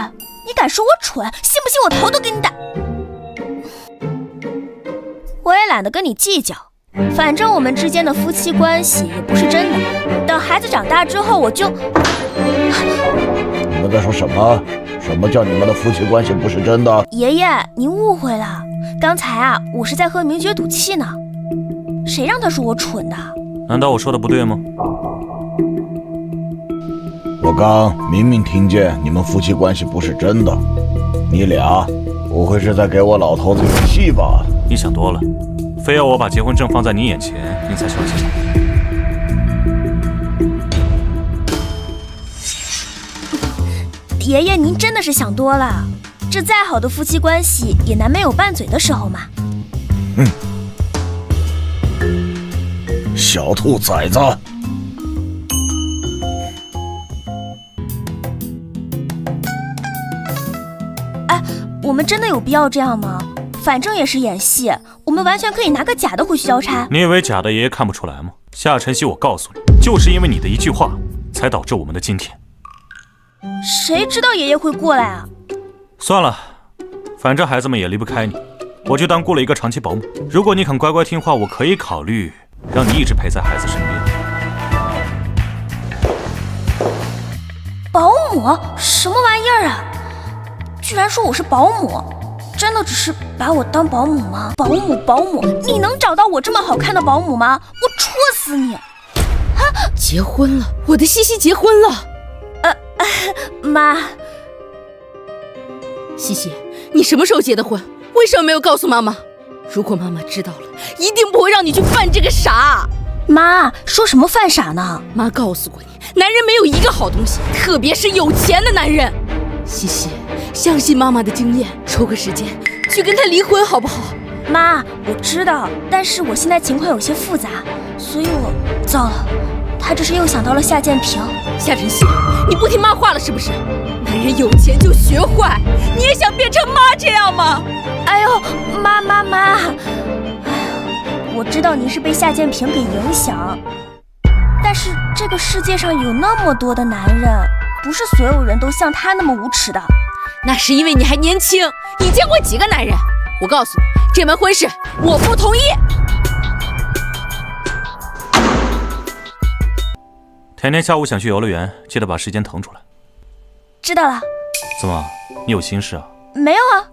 你敢说我蠢，信不信我头都给你打？我也懒得跟你计较，反正我们之间的夫妻关系也不是真的。等孩子长大之后，我就……你们在说什么？什么叫你们的夫妻关系不是真的？爷爷，您误会了。刚才啊，我是在和明觉赌气呢。谁让他说我蠢的？难道我说的不对吗？我刚明明听见你们夫妻关系不是真的，你俩不会是在给我老头子演戏吧？你想多了，非要我把结婚证放在你眼前，你才相信。爷爷，您真的是想多了。这再好的夫妻关系，也难免有拌嘴的时候嘛。小兔崽子！我们真的有必要这样吗？反正也是演戏，我们完全可以拿个假的回去交差。你以为假的爷爷看不出来吗？夏晨曦，我告诉你，就是因为你的一句话，才导致我们的今天。谁知道爷爷会过来啊？算了，反正孩子们也离不开你，我就当雇了一个长期保姆。如果你肯乖乖听话，我可以考虑让你一直陪在孩子身边。保姆？什么玩意儿啊？居然说我是保姆，真的只是把我当保姆吗？保姆，你能找到我这么好看的保姆吗？我戳死你！结婚了，我的西西结婚了。妈，西西，你什么时候结的婚？为什么没有告诉妈妈？如果妈妈知道了，一定不会让你去犯这个傻。妈，说什么犯傻呢？妈告诉过你，男人没有一个好东西，特别是有钱的男人。西西，相信妈妈的经验，抽个时间去跟他离婚好不好？妈，我知道，但是我现在情况有些复杂，所以我……糟了，他这是又想到了夏建平。夏晨曦，你不听妈话了是不是？男人有钱就学坏，你也想变成妈这样吗？哎呦，妈，哎呦，我知道您是被夏建平给影响，但是这个世界上有那么多的男人，不是所有人都像他那么无耻的。那是因为你还年轻，你见过几个男人？我告诉你，这门婚事我不同意。甜甜下午想去游乐园，记得把时间腾出来。知道了。怎么，你有心事啊？没有啊。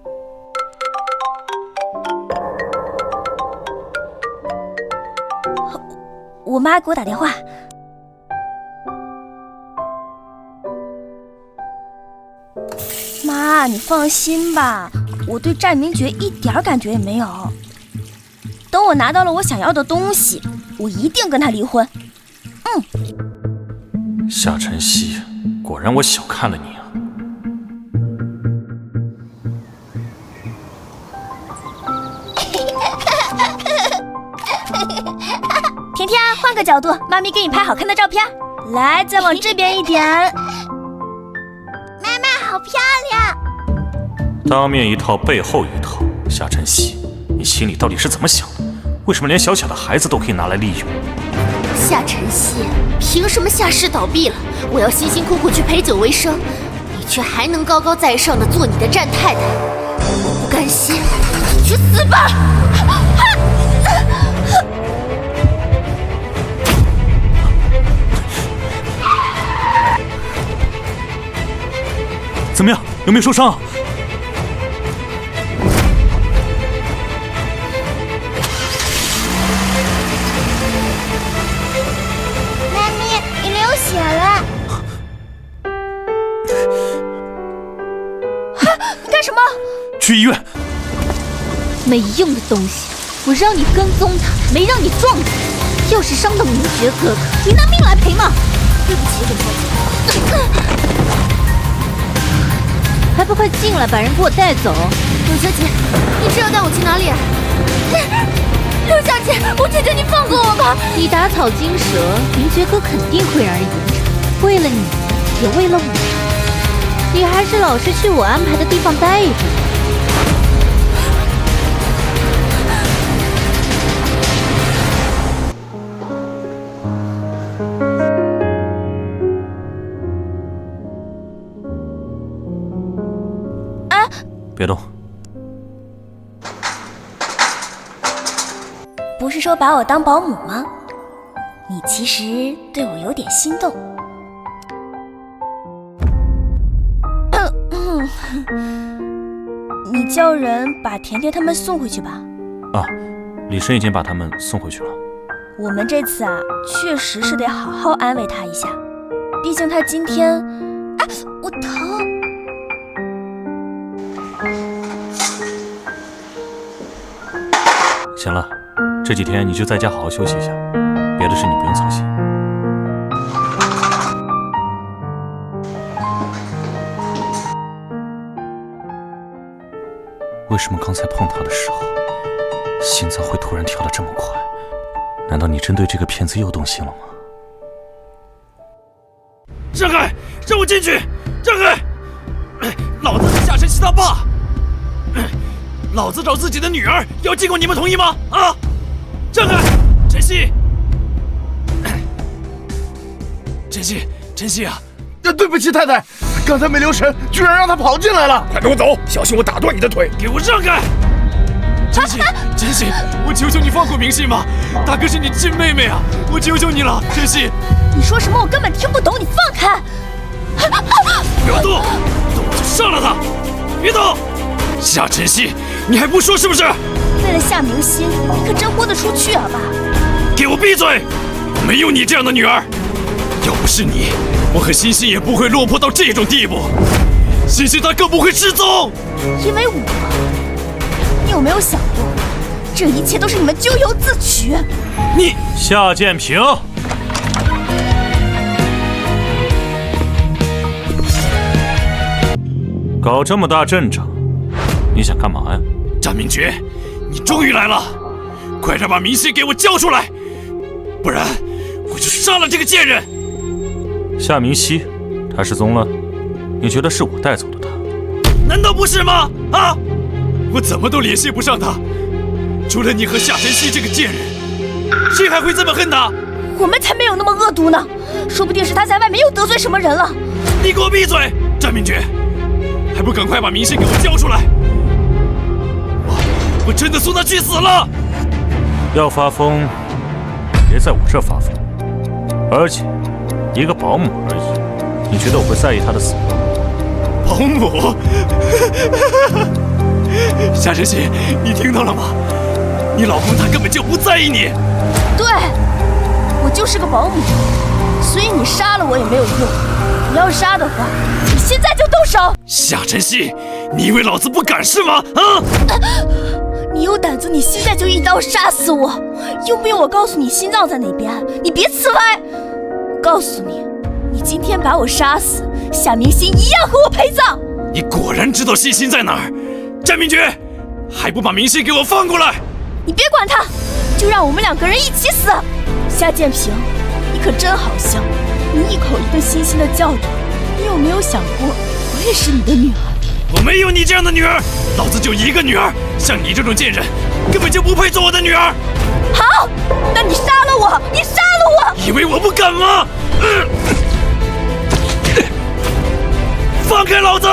我妈给我打电话。妈，你放心吧，我对战明觉一点感觉也没有。等我拿到了我想要的东西，我一定跟他离婚。夏晨曦，果然我小看了你啊！甜甜，换个角度，妈咪给你拍好看的照片。来，再往这边一点。妈妈好漂亮。当面一套，背后一套。夏晨曦，你心里到底是怎么想的？为什么连小小的孩子都可以拿来利用？夏晨曦，凭什么夏氏倒闭了，我要辛辛苦苦去陪酒为生，你却还能高高在上的做你的战太太？我不甘心，你去死吧！怎么样？有没有受伤？妈咪，你流血了！你干什么？去医院！没用的东西，我让你跟踪他，没让你撞他。要是伤到明觉哥哥，你拿命来赔吗？对不起，冷小姐。还不快进来，把人给我带走！柳小姐，你知道带我去哪里？柳小姐，我求求你放过我吧！你打草惊蛇，明觉哥肯定会让人严惩。为了你，也为了我，你还是老实去我安排的地方待着。别动！不是说把我当保姆吗？你其实对我有点心动。你叫人把甜甜他们送回去吧。啊，李生已经把他们送回去了。我们这次啊，确实是得好好安慰他一下，毕竟他今天……啊，我疼。行了，这几天你就在家好好休息一下，别的事你不用操心。为什么刚才碰他的时候，心脏会突然跳得这么快？难道你真对这个骗子又动心了吗？让开！让我进去！让开！老子是夏晨曦他爸！老子找自己的女儿要经过你们同意吗？啊！让开！晨曦！晨曦啊！对不起，太太，刚才没留神，居然让他跑进来了。快跟我走，小心我打断你的腿！给我让开！晨曦，我求求你放过明熙嘛！大哥是你亲妹妹啊，我求求你了，晨曦！你说什么我根本听不懂，你放开！不要动，动我就杀了他！别动！夏晨曦，你还不说是不是？为了夏明熙，你可真豁得出去啊，爸！给我闭嘴！我没有你这样的女儿。要不是你，我和欣欣也不会落魄到这种地步。欣欣她更不会失踪。因为我，你有没有想过，这一切都是你们咎由自取？你夏建平，搞这么大阵仗，你想干嘛呀？战明觉，你终于来了，快点把明熙给我交出来，不然我就杀了这个贱人。夏明熙，他失踪了，你觉得是我带走的他？难道不是吗？啊！我怎么都联系不上他，除了你和夏晨曦这个贱人，谁还会这么恨他？我们才没有那么恶毒呢，说不定是他在外面又得罪什么人了。你给我闭嘴，战明觉，还不赶快把明熙给我交出来！我真的送他去死了！要发疯，别在我这发疯。而且，一个保姆而已，你觉得我会在意他的死吗？保姆？夏晨曦，你听到了吗？你老公他根本就不在意你。对，我就是个保姆，所以你杀了我也没有用。你要杀的话，你现在就动手！夏晨曦，你以为老子不敢是吗？啊！你有胆子，你现在就一刀杀死我，用不用我告诉你心脏在哪边？你别呲歪！告诉你，你今天把我杀死，夏明熙一样和我陪葬。你果然知道欣欣在哪儿，战明觉，还不把明熙给我放过来！你别管他，就让我们两个人一起死。夏建平，你可真好笑，你一口一个欣欣的叫着，你有没有想过，我也是你的女儿？我没有你这样的女儿，老子就一个女儿，像你这种贱人，根本就不配做我的女儿。好，那你杀了我，你杀了我！以为我不敢吗？放开老子！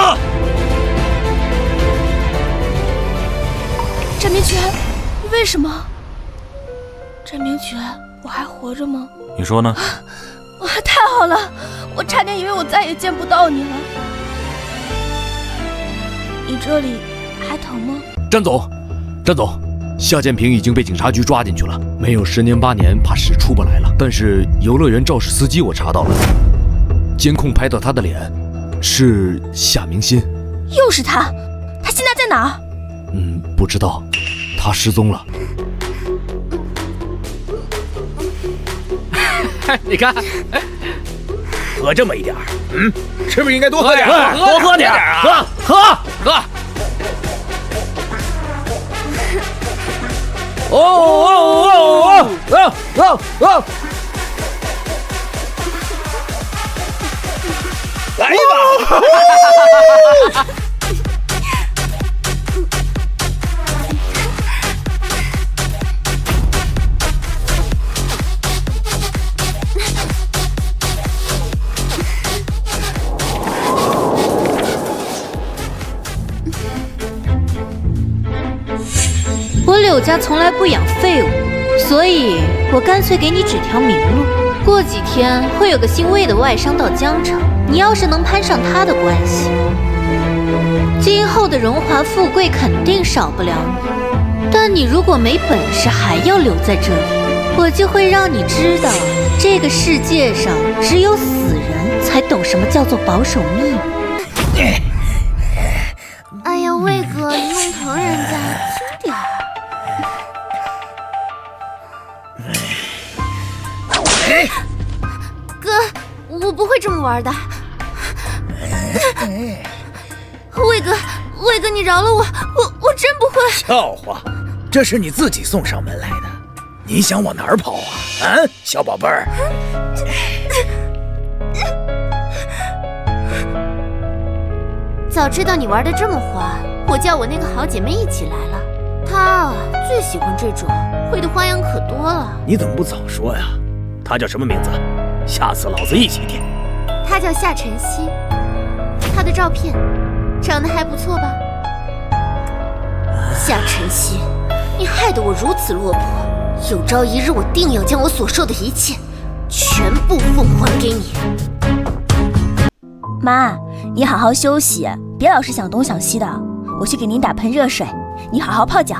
战明觉，你为什么？战明觉，我还活着吗？你说呢？哇，太好了，我差点以为我再也见不到你了。你这里还疼吗？张总，夏建平已经被警察局抓进去了，没有10年8年，怕是出不来了。但是游乐园肇事司机我查到了，监控拍到他的脸是夏明欣。又是他，他现在在哪儿？不知道，他失踪了。你看，喝这么一点儿，是不是应该多喝点？多喝点啊！喝！哦！来吧！我柳家从来不养废物，所以我干脆给你指条明路。过几天会有个姓魏的外商到江城，你要是能攀上他的关系，今后的荣华富贵肯定少不了你。但你如果没本事还要留在这里，我就会让你知道，这个世界上只有死人才懂什么叫做保守秘密。哎呀，魏哥，你弄疼人家，轻点儿。哥，我不会这么玩的。魏哥，你饶了我，我真不会。笑话，这是你自己送上门来的，你想往哪儿跑啊？小宝贝儿。早知道你玩的这么花，我叫我那个好姐妹一起来了。她啊，最喜欢这种，会的花样可多了。你怎么不早说呀？她叫什么名字？下次老子一起点。她叫夏晨曦，她的照片长得还不错吧？夏晨曦，你害得我如此落魄，有朝一日我定要将我所受的一切全部奉还给你。妈，你好好休息，别老是想东想西的。我去给您打盆热水，你好好泡脚。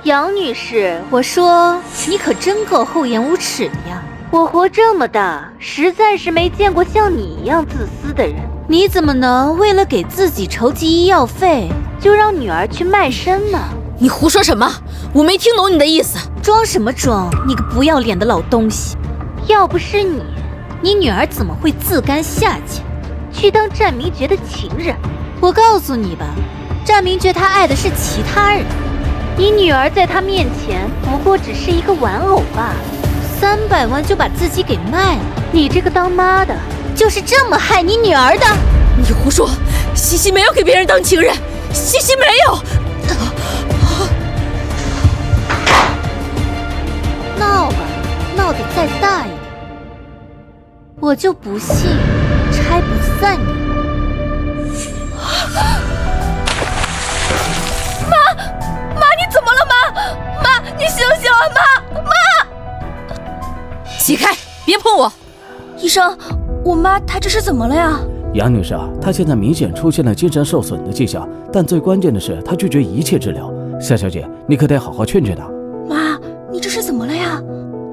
杨女士，我说你可真够厚颜无耻的呀！我活这么大，实在是没见过像你一样自私的人。你怎么能为了给自己筹集医药费，就让女儿去卖身呢？你胡说什么？我没听懂你的意思。装什么装？你个不要脸的老东西！要不是你，你女儿怎么会自甘下贱，去当战明爵的情人？我告诉你吧，战明爵他爱的是其他人。你女儿在他面前不过只是一个玩偶罢了，300万就把自己给卖了。你这个当妈的，就是这么害你女儿的？你胡说！西西没有给别人当情人，西西没有。闹吧，闹得再大一点，我就不信拆不散你。你怎么了，妈？你醒醒啊，妈！起开，别碰我！医生，我妈她这是怎么了呀？杨女士啊，她现在明显出现了精神受损的迹象，但最关键的是她拒绝一切治疗。夏小姐，你可得好好劝劝她。妈，你这是怎么了呀？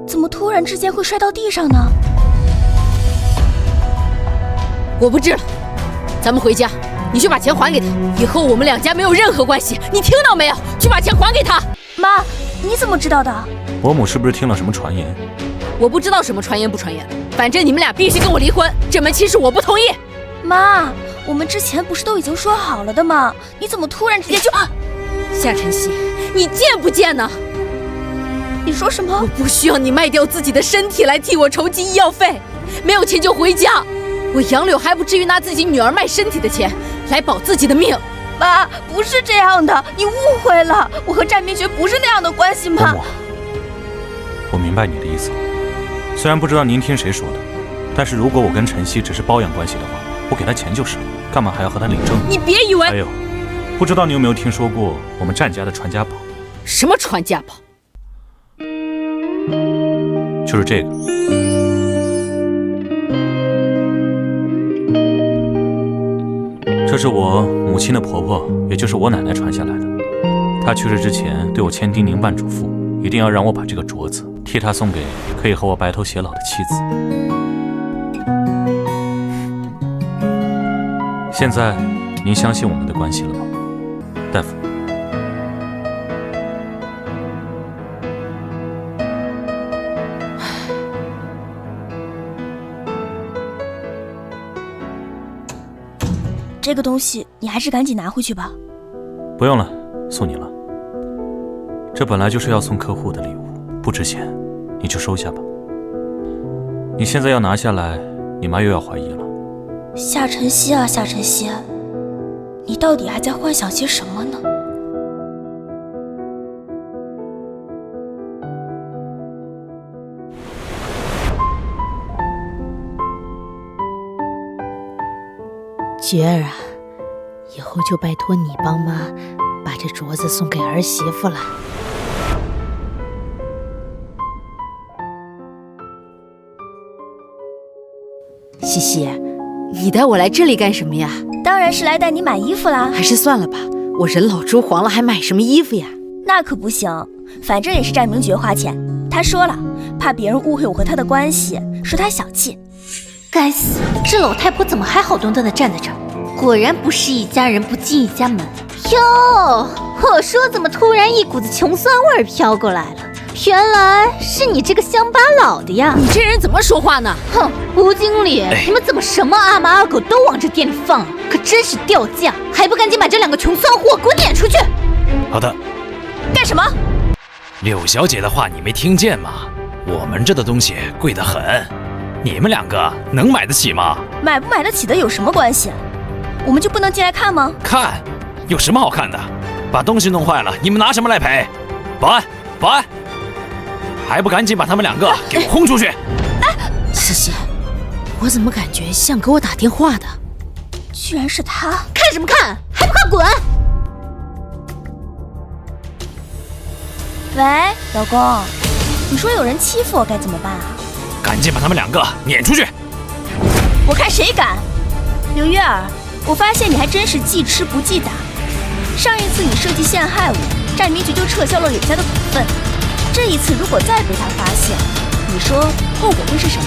怎么突然之间会摔到地上呢？我不治了，咱们回家。你去把钱还给他，以后我们两家没有任何关系，你听到没有？去把钱还给他。妈，你怎么知道的？伯母是不是听了什么传言？我不知道什么传言不传言，反正你们俩必须跟我离婚，这门亲事我不同意。妈，我们之前不是都已经说好了的吗？你怎么突然之间就……夏晨曦，你贱不贱呢？你说什么？我不需要你卖掉自己的身体来替我筹集医药费，没有钱就回家。我杨柳还不至于拿自己女儿卖身体的钱来保自己的命。妈，不是这样的，你误会了，我和战明爵不是那样的关系吗？伯母，我明白你的意思了。虽然不知道您听谁说的，但是如果我跟晨曦只是包养关系的话，我给他钱就是了，干嘛还要和他领证？你别以为……还有，不知道你有没有听说过我们战家的传家宝？什么传家宝？就是这个。这是我母亲的婆婆，也就是我奶奶传下来的。她去世之前对我千叮咛万嘱咐，一定要让我把这个镯子替她送给可以和我白头偕老的妻子。现在您相信我们的关系了吗？大夫。这个东西你还是赶紧拿回去吧。不用了，送你了。这本来就是要送客户的礼物，不值钱，你就收下吧。你现在要拿下来，你妈又要怀疑了。夏晨曦啊，夏晨曦，你到底还在幻想些什么呢？觉儿啊，以后就拜托你帮妈把这镯子送给儿媳妇了。西西，你带我来这里干什么呀？当然是来带你买衣服啦。还是算了吧，我人老珠黄了，还买什么衣服呀？那可不行，反正也是战明爵花钱。他说了，怕别人误会我和他的关系，说他小气。该死，这老太婆怎么还好端端的站在这儿？果然不是一家人不进一家门。哟，我说怎么突然一股子穷酸味飘过来了？原来是你这个乡巴佬的呀！你这人怎么说话呢？哼，吴经理，你们怎么什么阿猫阿狗都往这店里放啊？可真是掉价，还不赶紧把这两个穷酸货给我撵出去！好的。干什么？柳小姐的话你没听见吗？我们这的东西贵得很，你们两个能买得起吗？买不买得起的有什么关系？我们就不能进来看吗？看，有什么好看的？把东西弄坏了，你们拿什么来赔？保安，保安！还不赶紧把他们两个给我轰出去！西西，我怎么感觉像给我打电话的？居然是他！看什么看？还不快滚！喂，老公，你说有人欺负我该怎么办啊？赶紧把他们两个撵出去！我看谁敢！刘月儿，我发现你还真是记吃不记打。上一次你设计陷害我，战明局就撤销了柳家的股份。这一次如果再被他发现，你说后果会是什么？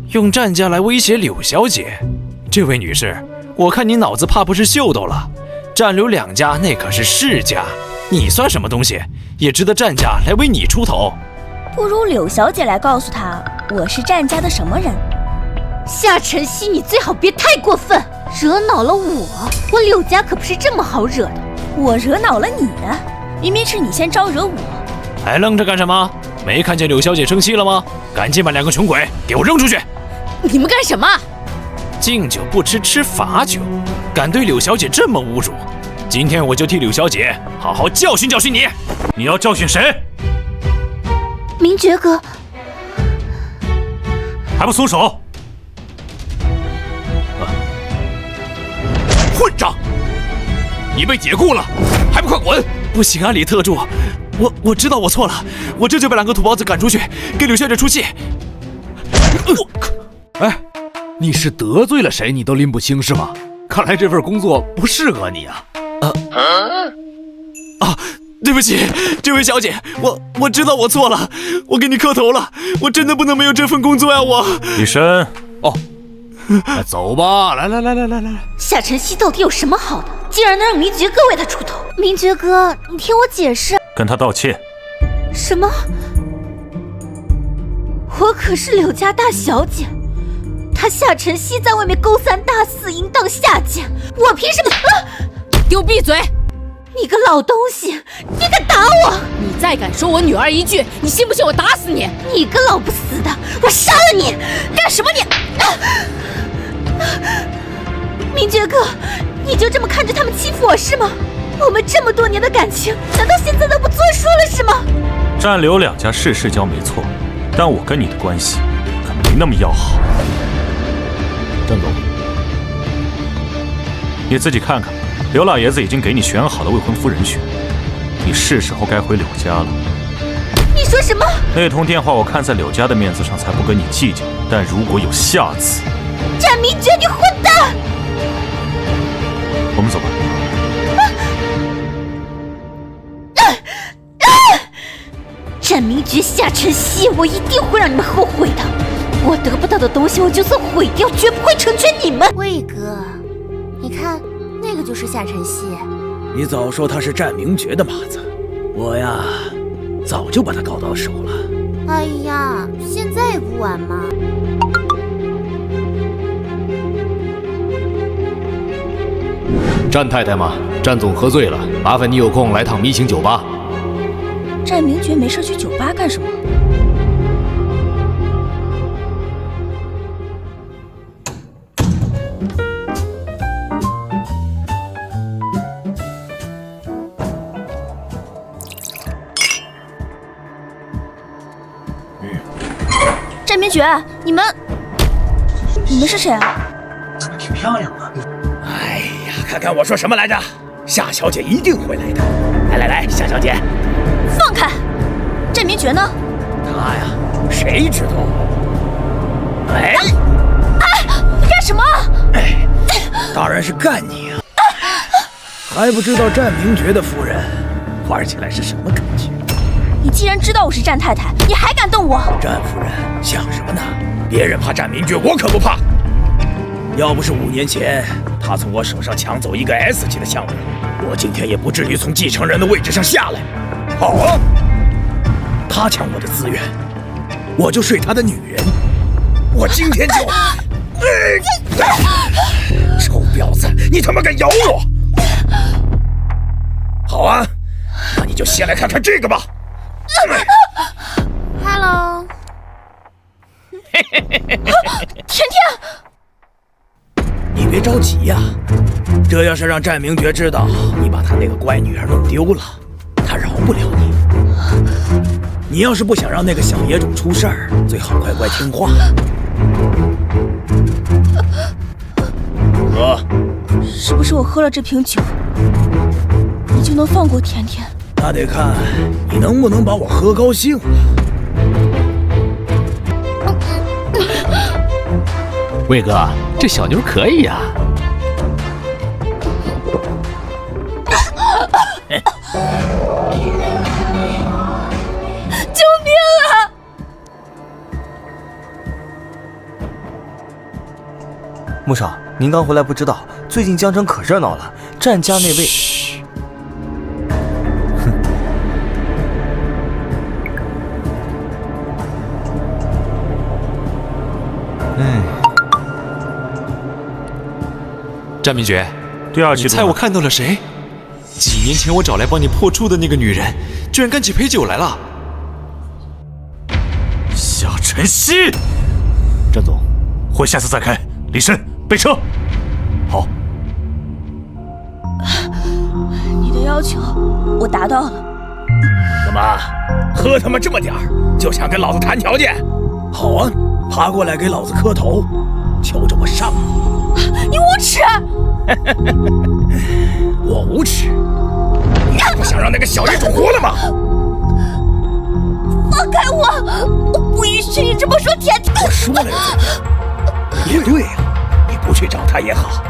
用战家来威胁柳小姐，这位女士，我看你脑子怕不是秀逗了。战柳两家那可是世家，你算什么东西，也值得战家来为你出头。不如柳小姐来告诉他，我是战家的什么人。夏晨曦，你最好别太过分，惹恼了我柳家可不是这么好惹的。我惹恼了你？明明是你先招惹我。还愣着干什么？没看见柳小姐生气了吗？赶紧把两个穷鬼给我扔出去！你们干什么？敬酒不吃吃罚酒，敢对柳小姐这么侮辱，今天我就替柳小姐好好教训教训你。你要教训谁？明爵哥，还不松手！混账！你被解雇了，还不快滚！不行啊，李特助，我知道我错了，我这就把两个土包子赶出去，给柳小姐出气。哎，你是得罪了谁你都拎不清是吗？看来这份工作不适合你啊。对不起，这位小姐，我知道我错了，我给你磕头了，我真的不能没有这份工作呀，我。李深，那走吧，来。夏晨曦到底有什么好的，竟然能让明爵哥为他出头？明爵哥，你听我解释。跟他道歉。什么？我可是柳家大小姐，他夏晨曦在外面勾三搭四，淫荡下贱，我凭什么？给我闭嘴！你个老东西，你敢打我！你再敢说我女儿一句，你信不信我打死你？你个老不死的，我杀了你！干什么你？明爵哥，你就这么看着他们欺负我是吗？我们这么多年的感情，难道现在都不作数了是吗？战柳两家是世交没错，但我跟你的关系可没那么要好。郑总，你自己看看，刘老爷子已经给你选好了未婚夫人选，你是时候该回柳家了。你说什么？那通电话我看在柳家的面子上才不跟你计较，但如果有下次，战明爵，你混蛋！我们走吧。战明爵，夏晨曦，我一定会让你们后悔的。我得不到的东西，我就算毁掉，绝不会成全你们。魏哥，你看那个就是夏晨曦。你早说他是战明爵的马子，我呀，早就把他搞到手了。哎呀，现在也不晚嘛。战太太嘛，战总喝醉了，麻烦你有空来趟迷情酒吧。战明爵没事去酒吧干什么？战明爵，你们是谁啊？怎么挺漂亮的？哎呀，看看我说什么来着？夏小姐一定会来的。来，夏小姐，放开！战明爵呢？他呀，谁知道？哎，干什么？哎，当然是干你啊！还不知道战明爵的夫人玩起来是什么感觉？你既然知道我是战太太，你还敢动我？战夫人想什么呢？别人怕战明爵，我可不怕。要不是5年前他从我手上抢走一个 S 级的项目，我今天也不至于从继承人的位置上下来。好啊，他抢我的资源，我就睡他的女人。我今天就……臭婊子，你他妈敢咬我！好啊，那你就先来看看这个吧。Hello， 甜甜。你别着急呀，这要是让战明爵知道你把他那个乖女儿弄丢了，他饶不了你。你要是不想让那个小野种出事儿，最好乖乖听话。喝。是不是我喝了这瓶酒，你就能放过甜甜？那得看你能不能把我喝高兴了。魏哥，这小妞可以呀。救命啊！穆少，您刚回来不知道，最近江城可热闹了，战家那位……战明爵，第2期，你猜我看到了谁？几年前我找来帮你破处的那个女人，居然干起陪酒来了。夏晨曦，战总，会下次再开。李申，备车。好。你的要求我达到了。怎么，喝他妈这么点儿，就想跟老子谈条件？好啊，爬过来给老子磕头，求着我上啊！你无耻！我无耻？你不想让那个小野种活了吗？放开我！我不允许你这么说甜甜。我说了又怎么样？也对啊，你不去找他也好，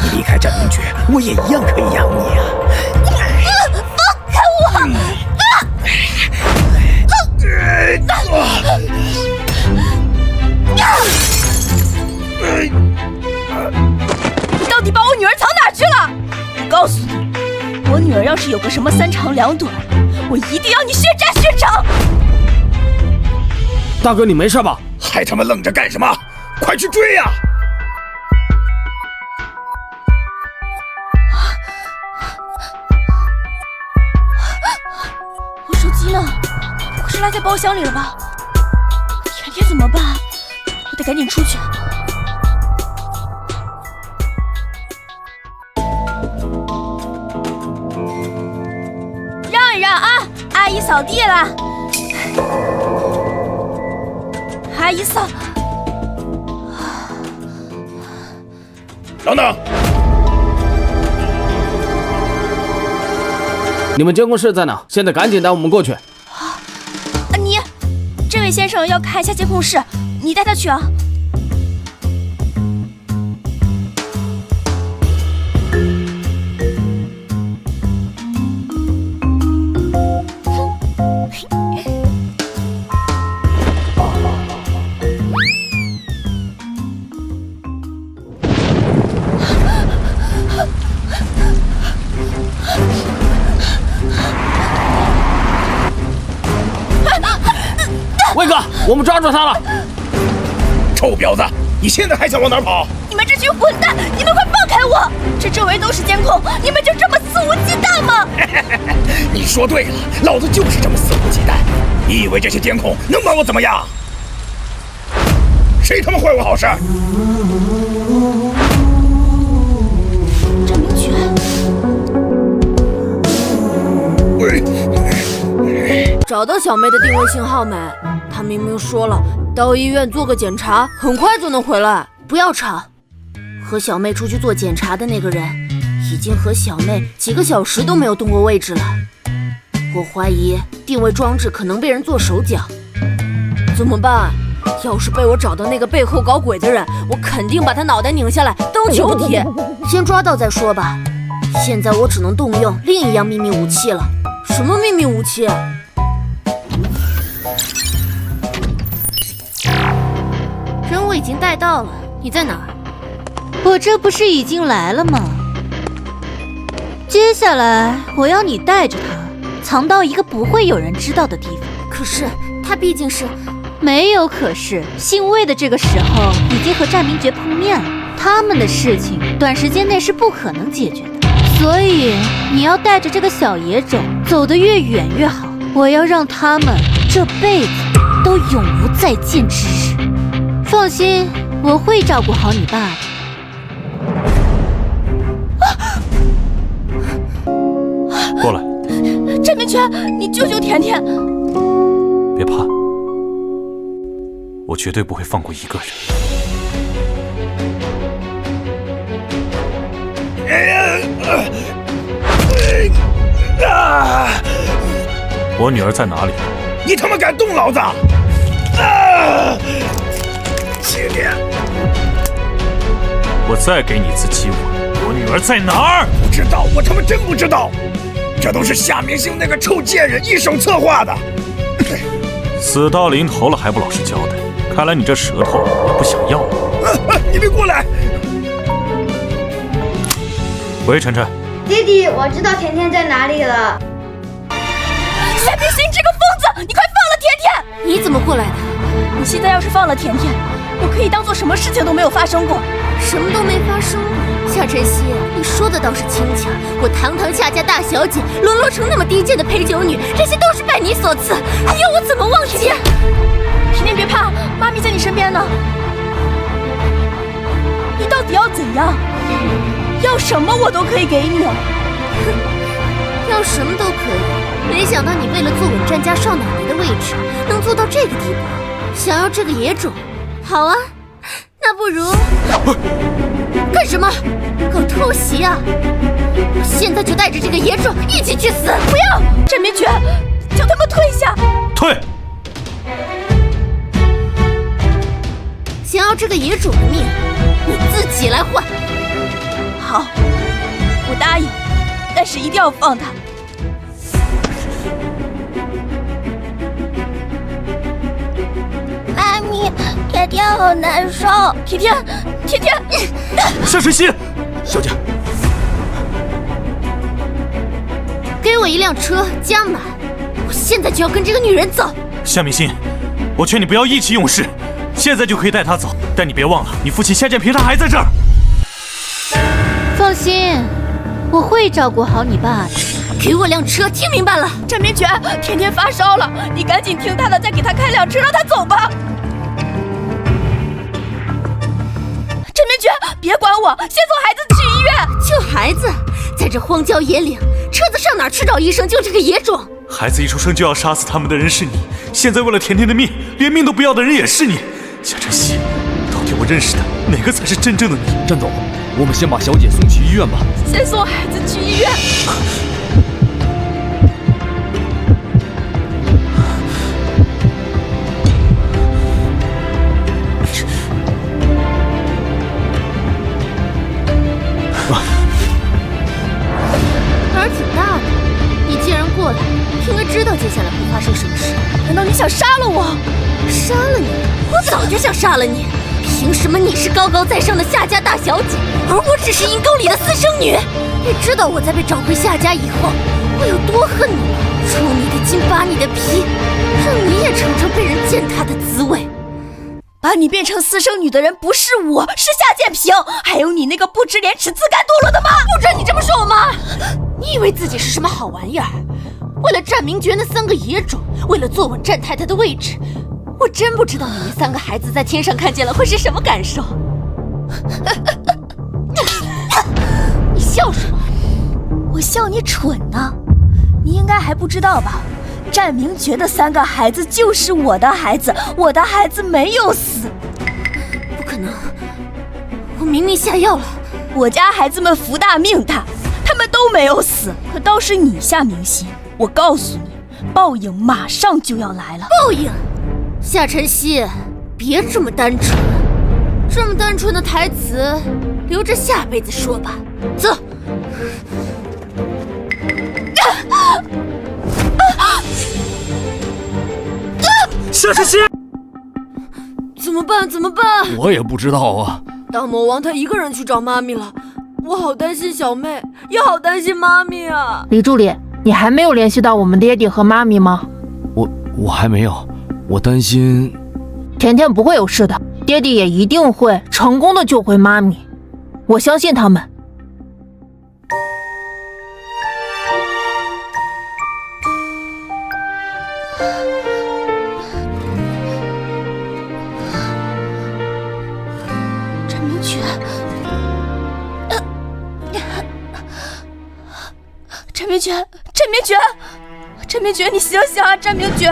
你离开战明爵，我也一样可以养你啊。放开我！你到底把我女儿藏哪去了？我告诉你，我女儿要是有个什么3长2短，我一定要你血债血偿！大哥，你没事吧？还他妈愣着干什么？快去追呀！我手机呢？不会是落在包厢里了吧？甜甜怎么办？我得赶紧出去。让一让啊，阿姨扫地了。阿姨扫。等等，你们监控室在哪？现在赶紧带我们过去。你，这位先生要看一下监控室，你带他去啊。我们抓住他了！臭婊子，你现在还想往哪跑？你们这群混蛋，你们快放开我！这周围都是监控，你们就这么肆无忌惮吗？你说对了，老子就是这么肆无忌惮。你以为这些监控能把我怎么样？谁他妈坏我好事？郑明权，找到小妹的定位信号没？她明明说了，到医院做个检查，很快就能回来。不要吵！和小妹出去做检查的那个人，已经和小妹几个小时都没有动过位置了。我怀疑定位装置可能被人做手脚。怎么办？要是被我找到那个背后搞鬼的人，我肯定把他脑袋拧下来当球踢。先抓到再说吧。现在我只能动用另一样秘密武器了。什么秘密武器？人我已经带到了，你在哪儿？我这不是已经来了吗？接下来我要你带着他藏到一个不会有人知道的地方。可是他毕竟是……没有可是，姓魏的这个时候已经和战明爵碰面了，他们的事情短时间内是不可能解决的，所以你要带着这个小野种走得越远越好，我要让他们这辈子都永无再见之日。放心，我会照顾好你爸的。过来，战明权，你救救甜甜！别怕，我绝对不会放过一个人。我女儿在哪里？你他妈敢动老子！姐姐，我再给你一次机会，我女儿在哪儿？不知道，我他妈真不知道。这都是夏明星那个臭贱人一手策划的。死到临头了还不老实交代，看来你这舌头也不想要了。你别过来！喂，晨晨。弟弟，我知道甜甜在哪里了。夏明星这个疯子，你快放了甜甜！你怎么过来的？你现在要是放了甜甜，我可以当做什么事情都没有发生过。什么都没发生过。夏晨曦，你说的倒是轻巧，我堂堂夏家大小姐沦落成那么低贱的陪酒女，这些都是拜你所赐，你要我怎么忘记？甜甜别怕，妈咪在你身边呢。你到底要怎样？要什么我都可以给你。哼，要什么都可以。没想到你为了坐稳战家少奶奶的位置，能做到这个地步。想要这个野种，好啊，那不如……干什么？搞偷袭啊！我现在就带着这个野种一起去死！不要！战明爵，叫他们退下！退！想要这个野种的命，你自己来换。好，我答应，但是一定要放他。妈咪，甜甜好难受。甜甜，甜甜，夏晨曦，小姐，给我一辆车，加满，我现在就要跟这个女人走。夏明星，我劝你不要意气用事，现在就可以带她走，但你别忘了，你父亲夏建平他还在这儿。放心，我会照顾好你爸的。给我辆车，听明白了？战明爵，甜甜发烧了，你赶紧听他的，再给他开辆车，让他走吧。战明爵，别管我，先送孩子去医院。救孩子，在这荒郊野岭，车子上哪去找医生救这个野种？孩子一出生就要杀死他们的人是你，现在为了甜甜的命，连命都不要的人也是你。夏晨曦，到底我认识的哪个才是真正的你？战总，我们先把小姐送去医院吧。先送孩子去医院。胆儿挺大的，你既然过来，应该知道接下来会发生什么事。难道你想杀了我？杀了你？我早就想杀了你！凭什么你是高高在上的夏家大小姐，而我只是阴沟里的私生女？你知道我在被找回夏家以后，我有多恨你吗？抽你的筋，扒你的皮！让你也尝尝被人践踏的滋味。把你变成私生女的人不是我，是夏建平，还有你那个不知廉耻、自甘堕落的妈！不准你这么说我妈！你以为自己是什么好玩意儿？为了战明爵那3个野种，为了坐稳战太太的位置，我真不知道你们3个孩子在天上看见了会是什么感受。你笑什么？我笑你蠢呢。你应该还不知道吧？战明爵的3个孩子就是我的孩子，我的孩子没有死。不可能，我明明下药了。我家孩子们福大命大，他们都没有死，可倒是你下明心。我告诉你，报应马上就要来了。报应？夏晨曦，别这么单纯，这么单纯的台词，留着下辈子说吧。走。夏晨曦，怎么办？怎么办？我也不知道啊。大魔王他一个人去找妈咪了，我好担心小妹，也好担心妈咪啊。李助理，你还没有联系到我们爹地和妈咪吗？我还没有，我担心甜甜不会有事的，爹地也一定会成功的救回妈咪，我相信他们。战明爵，你醒醒啊！战明爵，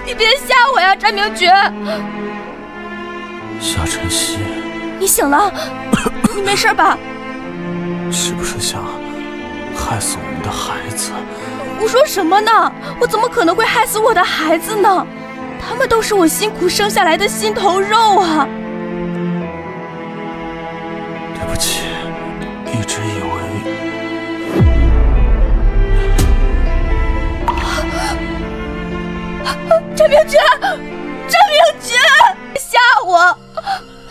你别吓我呀！战明爵，夏晨曦，你醒了？你没事吧？是不是想害死我们的孩子？胡说什么呢？我怎么可能会害死我的孩子呢？他们都是我辛苦生下来的心头肉啊！对不起，一直以为……战明爵，战明爵，吓我！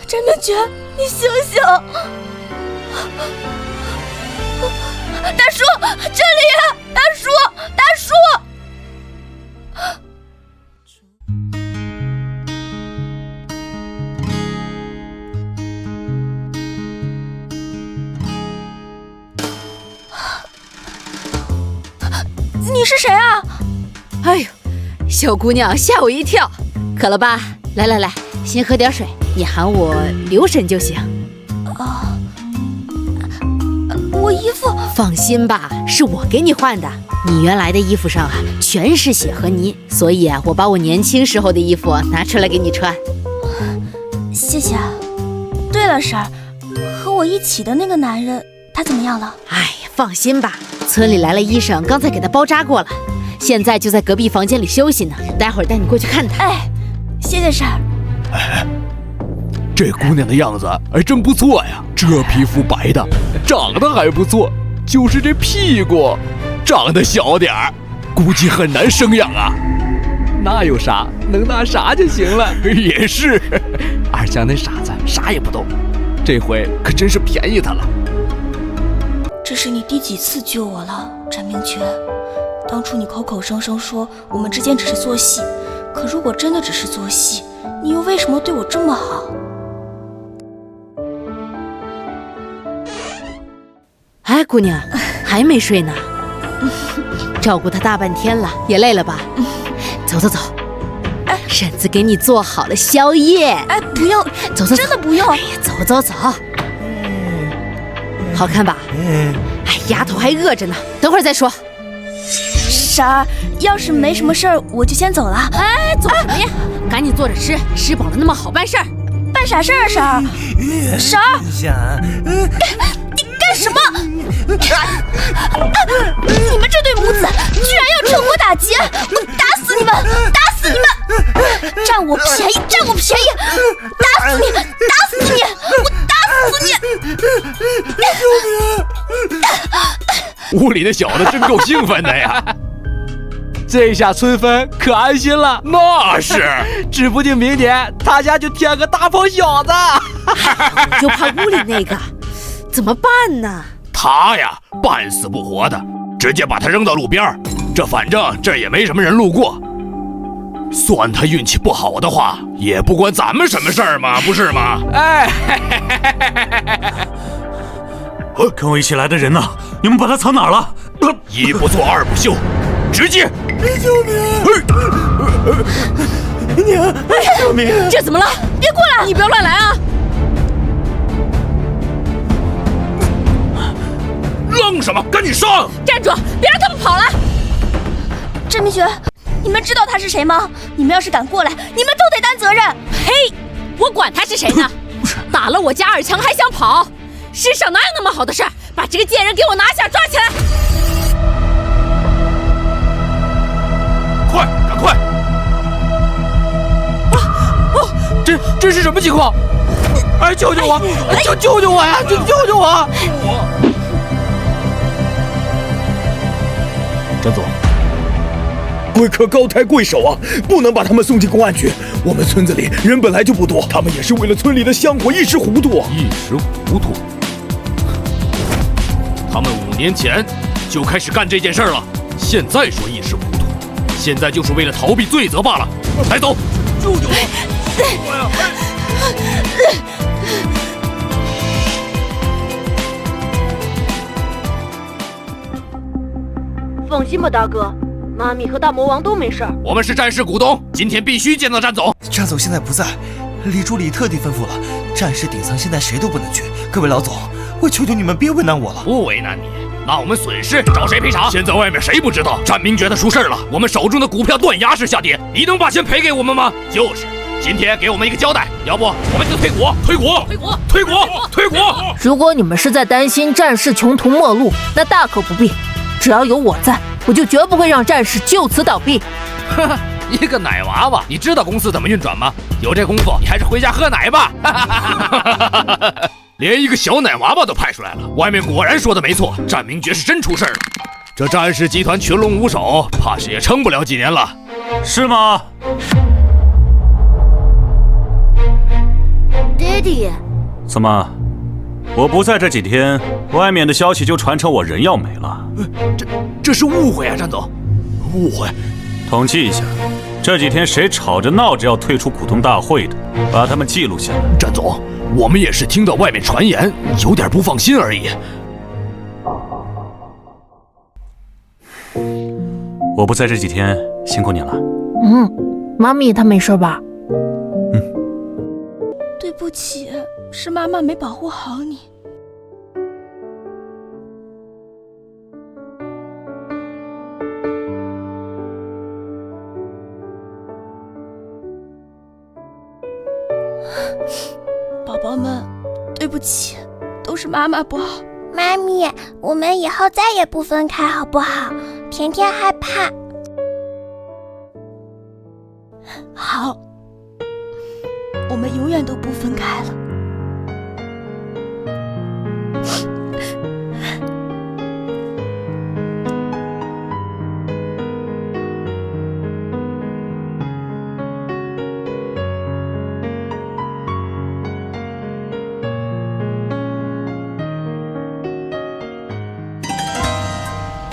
战明爵，你醒醒！大叔，这里！大叔，大叔！你是谁啊？哎呦，小姑娘吓我一跳，渴了吧？来来来，先喝点水，你喊我刘婶就行。啊，我衣服……放心吧，是我给你换的。你原来的衣服上啊，全是血和泥，所以啊，我把我年轻时候的衣服拿出来给你穿。谢谢啊。对了，婶儿，和我一起的那个男人，他怎么样了？哎呀，放心吧，村里来了医生，刚才给他包扎过了，现在就在隔壁房间里休息呢。待会儿带你过去看他。哎，谢谢婶儿。哎，这姑娘的样子还真不错呀，这皮肤白的，长得还不错，就是这屁股长得小点儿，估计很难生养啊。那有啥，能拿啥就行了。也是，二强那傻子啥也不懂，这回可真是便宜他了。这是你第几次救我了，战明爵？当初你口口声声说我们之间只是做戏，可如果真的只是做戏，你又为什么对我这么好？哎，姑娘，还没睡呢？照顾他大半天了，也累了吧？走走走，婶子给你做好了宵夜。哎，不用，走走，真的不用。哎呀，走走走。好看吧？哎，丫头还饿着呢，等会儿再说。婶儿，要是没什么事儿，我就先走了。哎，走什么呀？赶紧坐着吃，吃饱了那么好办事儿。办啥事儿啊，婶儿？婶儿，你干什么？你们这对母子居然要趁火打劫！我打死你们！打死你们！占我便宜！占我便宜！打死你！打死你！我打死你！屋里的小子真够兴奋的呀！这下村分可安心了。那是，指不定明年他家就添个大胖小子。就怕屋里那个，怎么办呢？他呀，半死不活的，直接把他扔到路边，反正这也没什么人路过。算他运气不好的话，也不关咱们什么事儿嘛，不是吗？哎，跟我一起来的人呢？你们把他藏哪儿了？一不做二不休，直接！救命！娘，救命！这怎么了？别过来！你不要乱来啊！愣什么？赶紧上！站住！别让他们跑了！郑明学，你们知道他是谁吗？你们要是敢过来，你们都得担责任。嘿，我管他是谁呢？打了我家二强还想跑？世上哪有那么好的事儿？把这个贱人给我拿下，抓起来！快，赶快！这是什么情况？哎，救救我！救救我呀！救救我！张总，贵客高抬贵手啊，不能把他们送进公安局。我们村子里人本来就不多，他们也是为了村里的香火一时糊涂啊。一时糊涂？他们5年前就开始干这件事了，现在说一时糊涂，现在就是为了逃避罪责罢了。来，走，救救我！放心吧，大哥，妈咪和大魔王都没事儿。我们是战士股东，今天必须见到战总。战总现在不在，李助理特地吩咐了，战士顶层现在谁都不能去。各位老总，我求求你们别为难我了。不为难你，那我们损失找谁赔偿？现在外面谁不知道战明觉得出事了，我们手中的股票断崖式下跌，你能把钱赔给我们吗？就是，今天给我们一个交代，要不我们就退股。如果你们是在担心战士穷途末路，那大可不必。只要有我在，我就绝不会让战士就此倒闭。哈哈，一个奶娃娃，你知道公司怎么运转吗？有这功夫，你还是回家喝奶吧。连一个小奶娃娃都派出来了，外面果然说的没错，战明爵是真出事了。这战氏集团群龙无首，怕是也撑不了几年了。是吗？爹地，怎么？我不在这几天，外面的消息就传成我人要没了。这是误会啊，战总，误会。统计一下，这几天谁吵着闹着要退出股东大会的，把他们记录下来。战总，我们也是听到外面传言，有点不放心而已。我不在这几天，辛苦你了。妈咪她没事吧？对不起，是妈妈没保护好你。宝宝们，对不起，都是妈妈不好。妈咪，我们以后再也不分开好不好？甜甜害怕。好，我们永远都不分开了。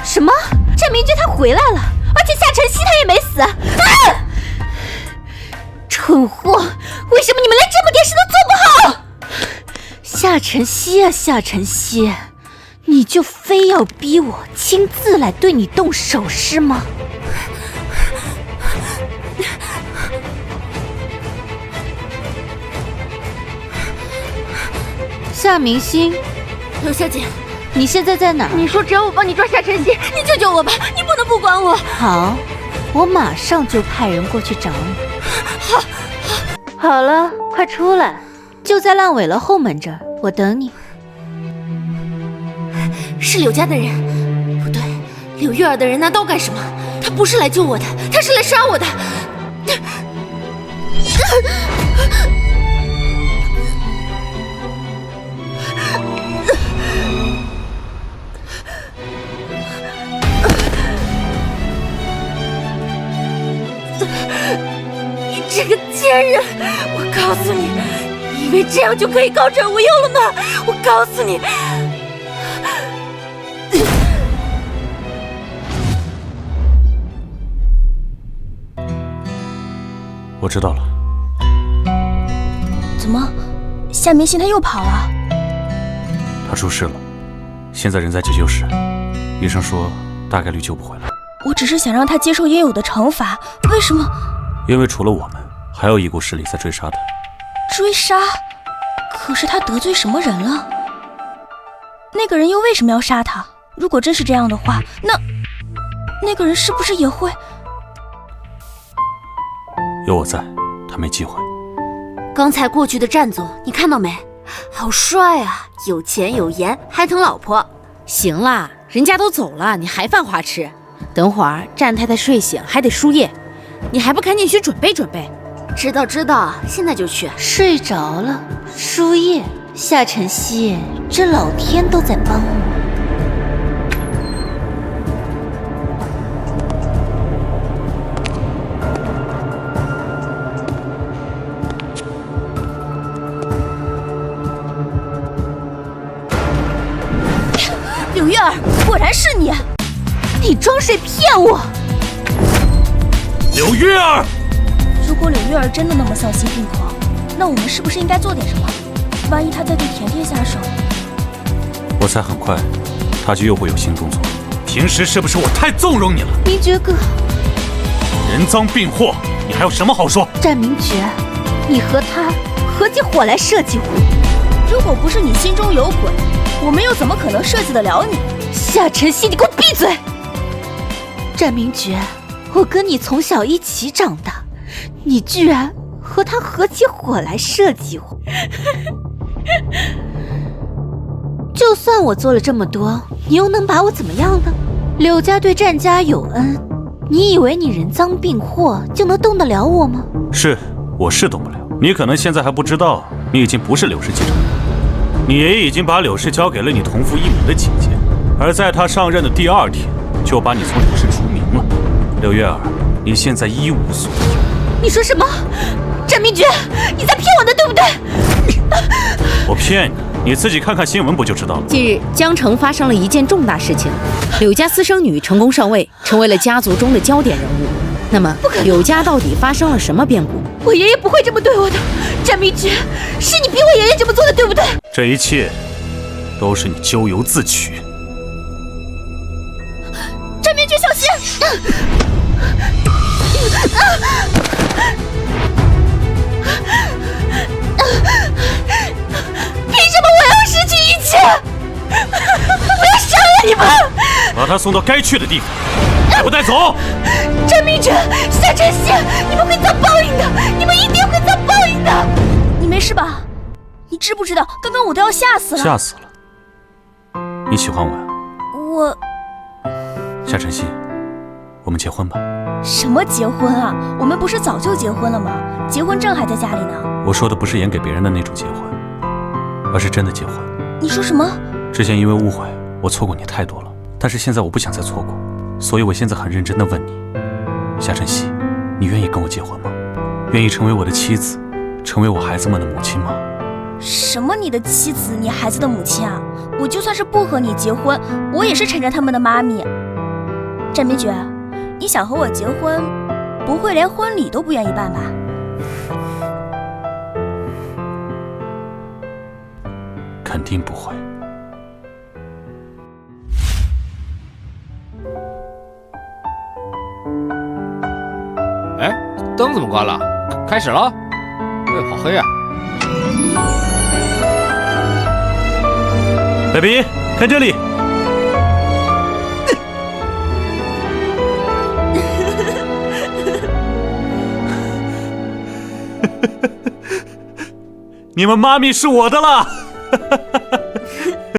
什么？战明爵他回来了，而且夏晨曦他也没死。啊！蠢货，为什么你们连这么点事都做不好？夏晨曦啊，夏晨曦，你就非要逼我亲自来对你动手是吗？夏明星，刘小姐，你现在在哪儿？你说只要我帮你抓夏晨曦，你救救我吧，你不能不管我。好，我马上就派人过去找你。好了，快出来，就在烂尾楼后门这儿，我等你。是柳家的人，不对，柳月儿的人拿刀干什么？他不是来救我的，他是来杀我的。你这个贱人，我告诉你，你以为这样就可以高枕无忧了吗？我告诉你，我知道了。怎么，夏明信他又跑了？他出事了，现在人在急救室，医生说大概率救不回来。我只是想让他接受应有的惩罚，为什么？因为除了我们，还有一股势力在追杀他。追杀？可是他得罪什么人了？那个人又为什么要杀他？如果真是这样的话，那个人是不是也会？有我在，他没机会。刚才过去的战总，你看到没？好帅啊，有钱有颜，还疼老婆。行啦，人家都走了，你还犯花痴？等会儿战太太睡醒还得输液，你还不赶紧去准备准备？知道，现在就去。睡着了，输液。夏晨曦，这老天都在帮我。柳月儿，果然是你！你装谁骗我？柳月儿，如果柳月儿真的那么丧心病狂，那我们是不是应该做点什么？万一她再对甜甜下手，我猜很快，她就又会有新动作。平时是不是我太纵容你了？明觉哥，人赃并获，你还有什么好说？战明觉，你和他合起伙来设计我。如果不是你心中有鬼，我们又怎么可能设计得了你？夏晨曦，你给我闭嘴！战明觉，我跟你从小一起长大，你居然和他合起伙来设计我。就算我做了这么多，你又能把我怎么样呢？柳家对战家有恩，你以为你人赃并获就能动得了我吗？是，我是动不了。你可能现在还不知道，你已经不是柳氏继承人，你爷爷已经把柳氏交给了你同父异母的姐姐，而在他上任的第2天，就把你从柳氏除名了。柳月儿，你现在一无所有。你说什么？战明觉，你在骗我的，对不对？我骗你？你自己看看新闻不就知道了。近日，江城发生了一件重大事情，柳家私生女成功上位，成为了家族中的焦点人物。那么，柳家到底发生了什么变故？我爷爷不会这么对我的，战明觉，是你逼我爷爷这么做的，对不对？这一切都是你咎由自取。战明觉，小心！凭什么我要失去一切？我要杀了你们！把他送到该去的地方，带不带走？战明觉，夏晨曦，你们会遭报应的，你们一定会遭报应的。你没事吧？你知不知道，刚刚我都要吓死了。吓死了！你喜欢我呀？我……夏晨曦，我们结婚吧。什么结婚啊？我们不是早就结婚了吗？结婚证还在家里呢。我说的不是演给别人的那种结婚，而是真的结婚。你说什么？之前因为误会，我错过你太多了，但是现在我不想再错过，所以我现在很认真地问你，夏晨曦，你愿意跟我结婚吗？愿意成为我的妻子，成为我孩子们的母亲吗？什么你的妻子，你孩子的母亲啊？我就算是不和你结婚，我也是晨晨他们的妈咪。战明觉，你想和我结婚，不会连婚礼都不愿意办吧？肯定不会。哎，灯怎么关了？开始了？哎，好黑啊！ baby， 看这里。你们妈咪是我的了。